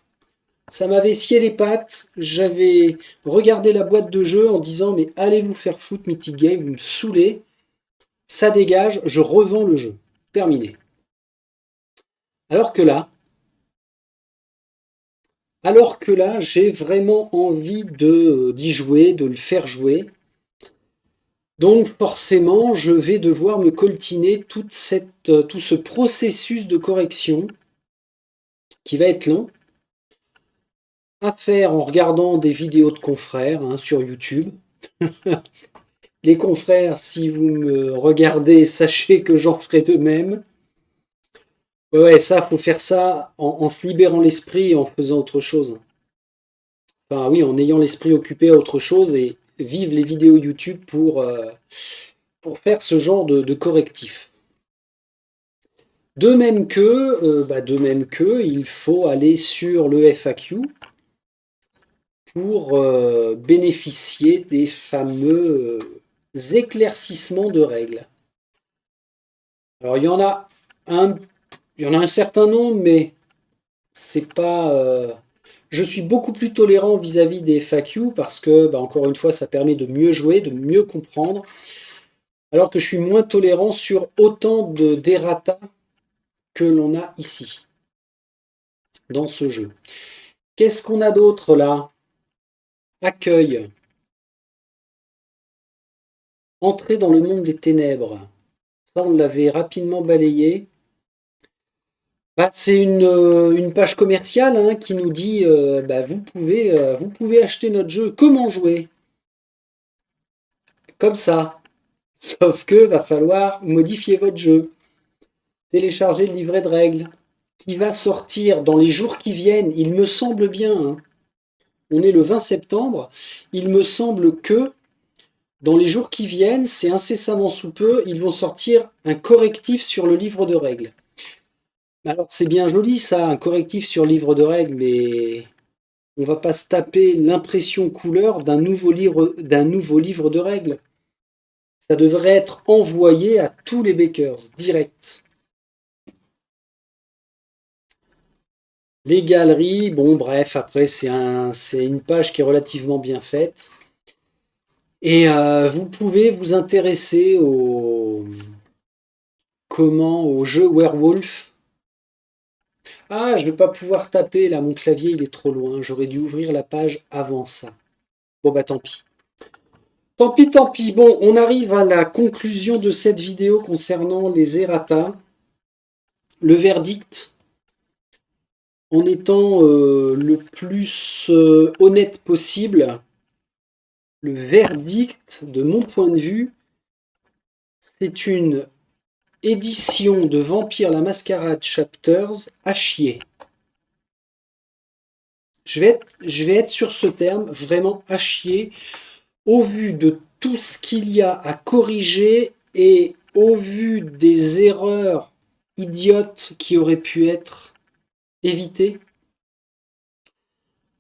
Ça m'avait scié les pattes. J'avais regardé la boîte de jeu en disant mais allez vous faire foutre Mythic Game, vous me saoulez. Ça dégage, je revends le jeu. Terminé. Alors que là, j'ai vraiment envie d'y jouer, de le faire jouer. Donc forcément, je vais devoir me coltiner tout ce processus de correction qui va être long à faire en regardant des vidéos de confrères sur YouTube. Les confrères, si vous me regardez, sachez que j'en ferai de même. Ouais, ça, faut faire ça en se libérant l'esprit et en faisant autre chose. Enfin oui, en ayant l'esprit occupé à autre chose et vivre les vidéos YouTube pour faire ce genre de correctif. De même que, il faut aller sur le FAQ pour bénéficier des fameux éclaircissements de règles. Alors il y en a un certain nombre, mais c'est pas. Je suis beaucoup plus tolérant vis-à-vis des FAQ parce que, encore une fois, ça permet de mieux jouer, de mieux comprendre, alors que je suis moins tolérant sur autant d'errata que l'on a ici, dans ce jeu. Qu'est-ce qu'on a d'autre là? Accueil. Entrer dans le monde des ténèbres. Ça, on l'avait rapidement balayé. C'est une page commerciale qui nous dit vous pouvez acheter notre jeu. Comment jouer? Comme ça. Sauf que va falloir modifier votre jeu. Télécharger le livret de règles qui va sortir dans les jours qui viennent. Il me semble bien. On est le 20 septembre. Il me semble que dans les jours qui viennent, c'est incessamment sous peu, ils vont sortir un correctif sur le livre de règles. Alors c'est bien joli ça, un correctif sur le livre de règles, mais on va pas se taper l'impression couleur d'un nouveau livre de règles. Ça devrait être envoyé à tous les bakers, direct. Les galeries, bon bref, après c'est une page qui est relativement bien faite. Et vous pouvez vous intéresser au jeu Werewolf. Ah, je vais pas pouvoir taper là, mon clavier il est trop loin. J'aurais dû ouvrir la page avant ça. Bon bah tant pis. Tant pis, tant pis. Bon, on arrive à la conclusion de cette vidéo concernant les errata. Le verdict, en étant le plus honnête possible, le verdict, de mon point de vue, c'est une édition de Vampire la Mascarade Chapters à chier. Je vais être sur ce terme, vraiment à chier, au vu de tout ce qu'il y a à corriger et au vu des erreurs idiotes qui auraient pu être évitées.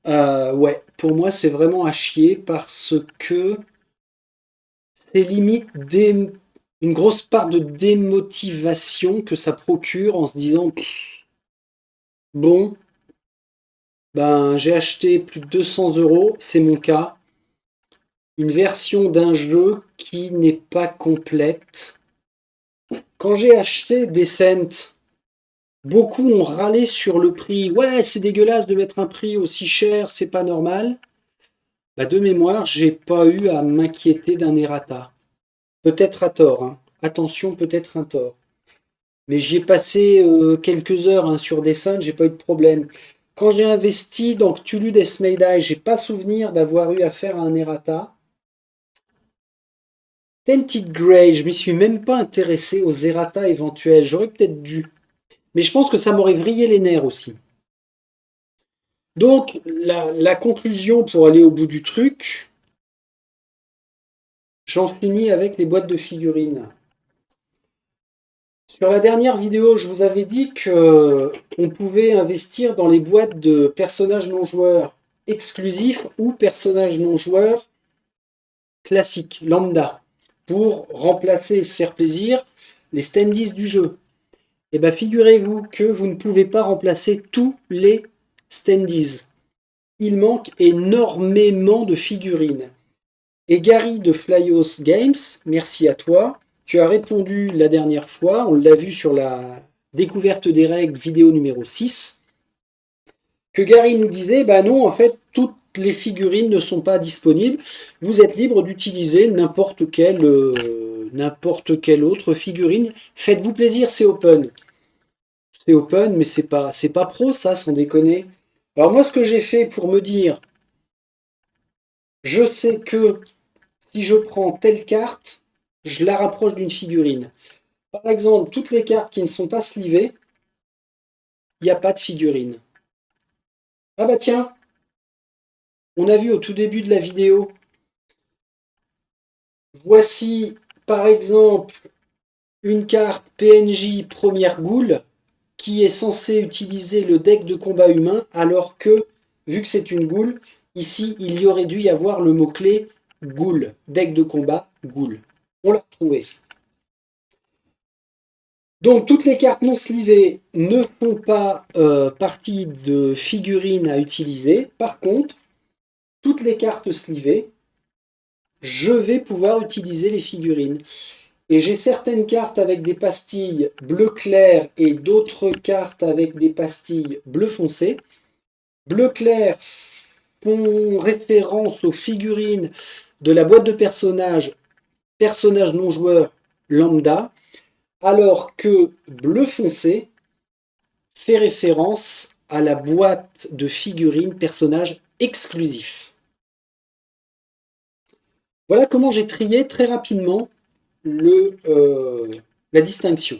Ouais, pour moi c'est vraiment à chier parce que c'est limite une grosse part de démotivation que ça procure en se disant bon, j'ai acheté plus de 200 €, c'est mon cas, une version d'un jeu qui n'est pas complète. Quand j'ai acheté Descent, beaucoup ont râlé sur le prix. Ouais, c'est dégueulasse de mettre un prix aussi cher, c'est pas normal. De mémoire, j'ai pas eu à m'inquiéter d'un errata. Peut-être à tort, attention, peut-être un tort. Mais j'y ai passé quelques heures sur Descent, j'ai pas eu de problème. Quand j'ai investi dans Cthulhu Death May Die, j'ai pas souvenir d'avoir eu affaire à un errata. Tainted Grey, je m'y suis même pas intéressé aux errata éventuels. J'aurais peut-être dû. Mais je pense que ça m'aurait vrillé les nerfs aussi. Donc, la conclusion pour aller au bout du truc, j'en finis avec les boîtes de figurines. Sur la dernière vidéo, je vous avais dit qu'on pouvait investir dans les boîtes de personnages non joueurs exclusifs ou personnages non joueurs classiques, lambda, pour remplacer et se faire plaisir les standees du jeu. Et bien figurez-vous que vous ne pouvez pas remplacer tous les standees. Il manque énormément de figurines. Et Gary de Flyos Games, merci à toi. Tu as répondu la dernière fois, on l'a vu sur la découverte des règles vidéo numéro 6, que Gary nous disait, bah non, en fait, toutes les figurines ne sont pas disponibles. Vous êtes libre d'utiliser n'importe quelle autre figurine. Faites-vous plaisir, c'est open. C'est open, mais c'est pas pro, ça, sans déconner. Alors moi, ce que j'ai fait pour me dire, je sais que si je prends telle carte, je la rapproche d'une figurine. Par exemple, toutes les cartes qui ne sont pas slivées, il n'y a pas de figurine. Ah bah tiens, on a vu au tout début de la vidéo, voici par exemple une carte PNJ première Ghoul qui est censée utiliser le deck de combat humain, alors que, vu que c'est une Ghoul, ici il y aurait dû y avoir le mot-clé Ghoul, deck de combat Ghoul. On l'a retrouvé. Donc toutes les cartes non slivées ne font pas partie de figurines à utiliser. Par contre, toutes les cartes slivées, je vais pouvoir utiliser les figurines. Et j'ai certaines cartes avec des pastilles bleu clair et d'autres cartes avec des pastilles bleu foncé. Bleu clair font référence aux figurines de la boîte de personnages non joueurs lambda, alors que bleu foncé fait référence à la boîte de figurines personnages exclusifs. Voilà comment j'ai trié très rapidement la distinction.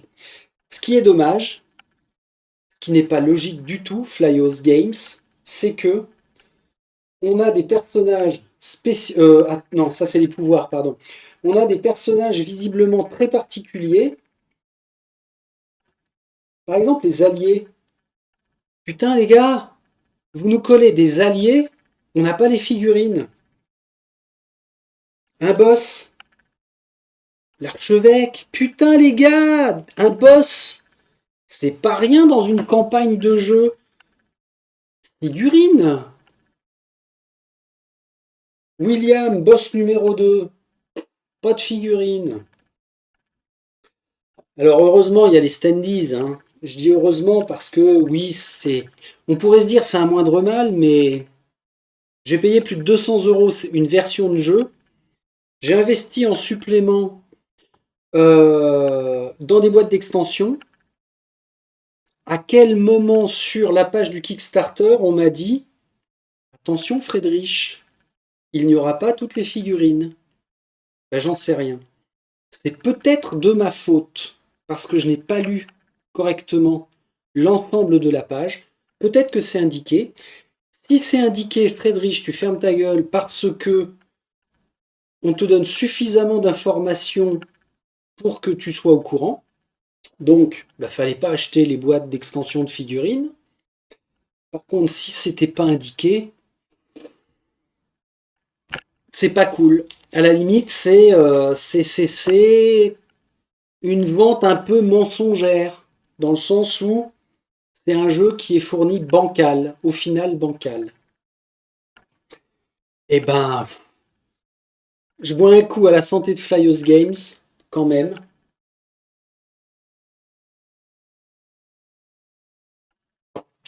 Ce qui est dommage, ce qui n'est pas logique du tout, Flyos Games, c'est que on a des personnages spéciaux. Non, ça c'est les pouvoirs, pardon. On a des personnages visiblement très particuliers. Par exemple, les alliés. Putain, les gars, vous nous collez des alliés, on n'a pas les figurines. Un boss, l'archevêque. Putain, les gars, un boss, c'est pas rien dans une campagne de jeu. Figurine. William, boss numéro 2. Pas de figurine. Alors heureusement, il y a les standees. Hein. Je dis heureusement parce que oui, c'est. On pourrait se dire c'est un moindre mal, mais j'ai payé plus de 200 € une version de jeu. J'ai investi en supplément dans des boîtes d'extension. À quel moment sur la page du Kickstarter on m'a dit attention Friedrich, il n'y aura pas toutes les figurines. Ben, j'en sais rien. C'est peut-être de ma faute parce que je n'ai pas lu correctement l'ensemble de la page. Peut-être que c'est indiqué. Si c'est indiqué, Friedrich, tu fermes ta gueule parce que on te donne suffisamment d'informations pour que tu sois au courant. Donc, il ne fallait pas acheter les boîtes d'extension de figurines. Par contre, si c'était pas indiqué, c'est pas cool. À la limite, c'est une vente un peu mensongère, dans le sens où c'est un jeu qui est fourni bancal, au final bancal. Eh ben, je bois un coup à la santé de Flyos Games, quand même.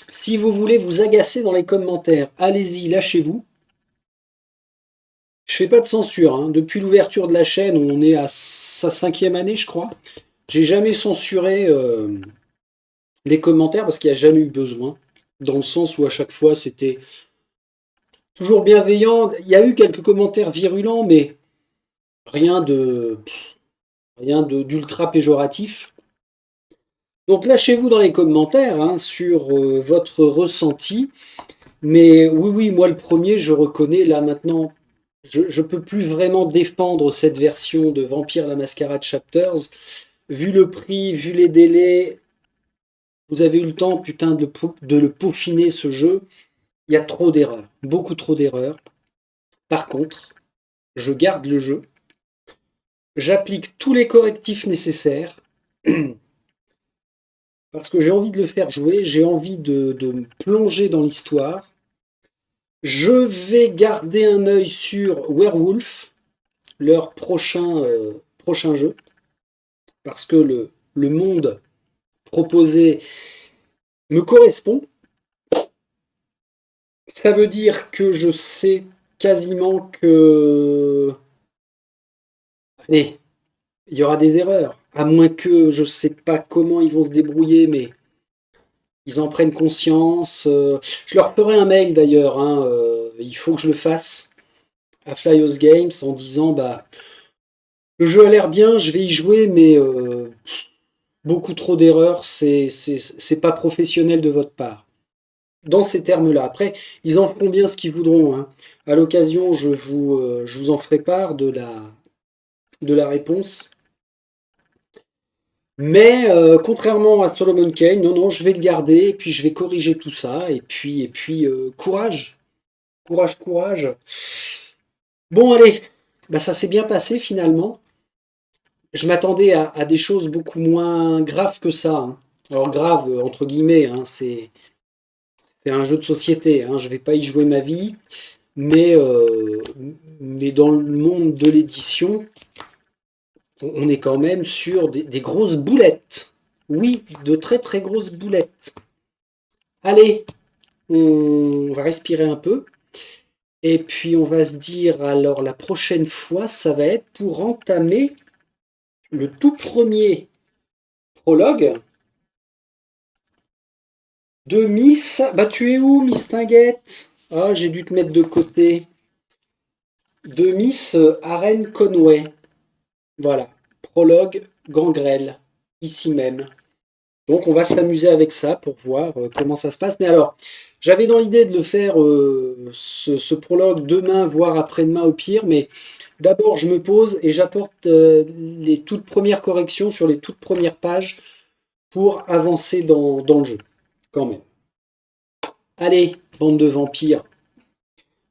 Si vous voulez vous agacer dans les commentaires, allez-y, lâchez-vous. Je fais pas de censure. Hein. Depuis l'ouverture de la chaîne, on est à sa 5e année, je crois. J'ai jamais censuré les commentaires parce qu'il n'y a jamais eu besoin. Dans le sens où à chaque fois, c'était toujours bienveillant. Il y a eu quelques commentaires virulents, mais rien d'ultra péjoratif. Donc lâchez-vous dans les commentaires hein, sur votre ressenti. Mais oui, moi le premier, je reconnais là maintenant, je ne peux plus vraiment défendre cette version de Vampire la Mascarade Chapters. Vu le prix, vu les délais, vous avez eu le temps, putain, de le peaufiner ce jeu. Il y a trop d'erreurs, beaucoup trop d'erreurs. Par contre, je garde le jeu. J'applique tous les correctifs nécessaires parce que j'ai envie de le faire jouer, j'ai envie de me plonger dans l'histoire. Je vais garder un œil sur Werewolf, leur prochain jeu, parce que le monde proposé me correspond. Ça veut dire que je sais quasiment que... Allez, il y aura des erreurs, à moins que je ne sais pas comment ils vont se débrouiller, mais ils en prennent conscience. Je leur ferai un mail d'ailleurs, hein, il faut que je le fasse à Flyos Games en disant bah le jeu a l'air bien, je vais y jouer, mais beaucoup trop d'erreurs, c'est pas professionnel de votre part. Dans ces termes-là. Après, ils en feront bien ce qu'ils voudront, hein. À l'occasion, je vous en ferai part de la réponse. Mais contrairement à Solomon Kane, non, non, je vais le garder, et puis je vais corriger tout ça, et puis courage, courage, courage. Bon, allez, bah, ça s'est bien passé finalement. Je m'attendais à des choses beaucoup moins graves que ça, hein. Alors grave, entre guillemets, hein, c'est un jeu de société, hein, je vais pas y jouer ma vie, mais, euh, mais dans le monde de l'édition, on est quand même sur des grosses boulettes. Oui, de très très grosses boulettes. Allez, on va respirer un peu. Et puis on va se dire, alors la prochaine fois, ça va être pour entamer le tout premier prologue de Miss. Bah tu es où, Miss Tinguette? Ah, j'ai dû te mettre de côté. De Miss Aren Conway. Voilà. Prologue Gangrel. Ici même. Donc on va s'amuser avec ça pour voir comment ça se passe. Mais alors, j'avais dans l'idée de le faire ce prologue demain, voire après-demain au pire, mais d'abord je me pose et j'apporte les toutes premières corrections sur les toutes premières pages pour avancer dans le jeu, quand même. Allez, bande de vampires,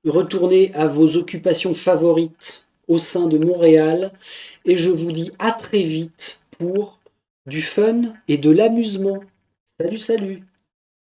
retournez à vos occupations favorites au sein de Montréal et je vous dis à très vite pour du fun et de l'amusement. Salut, salut!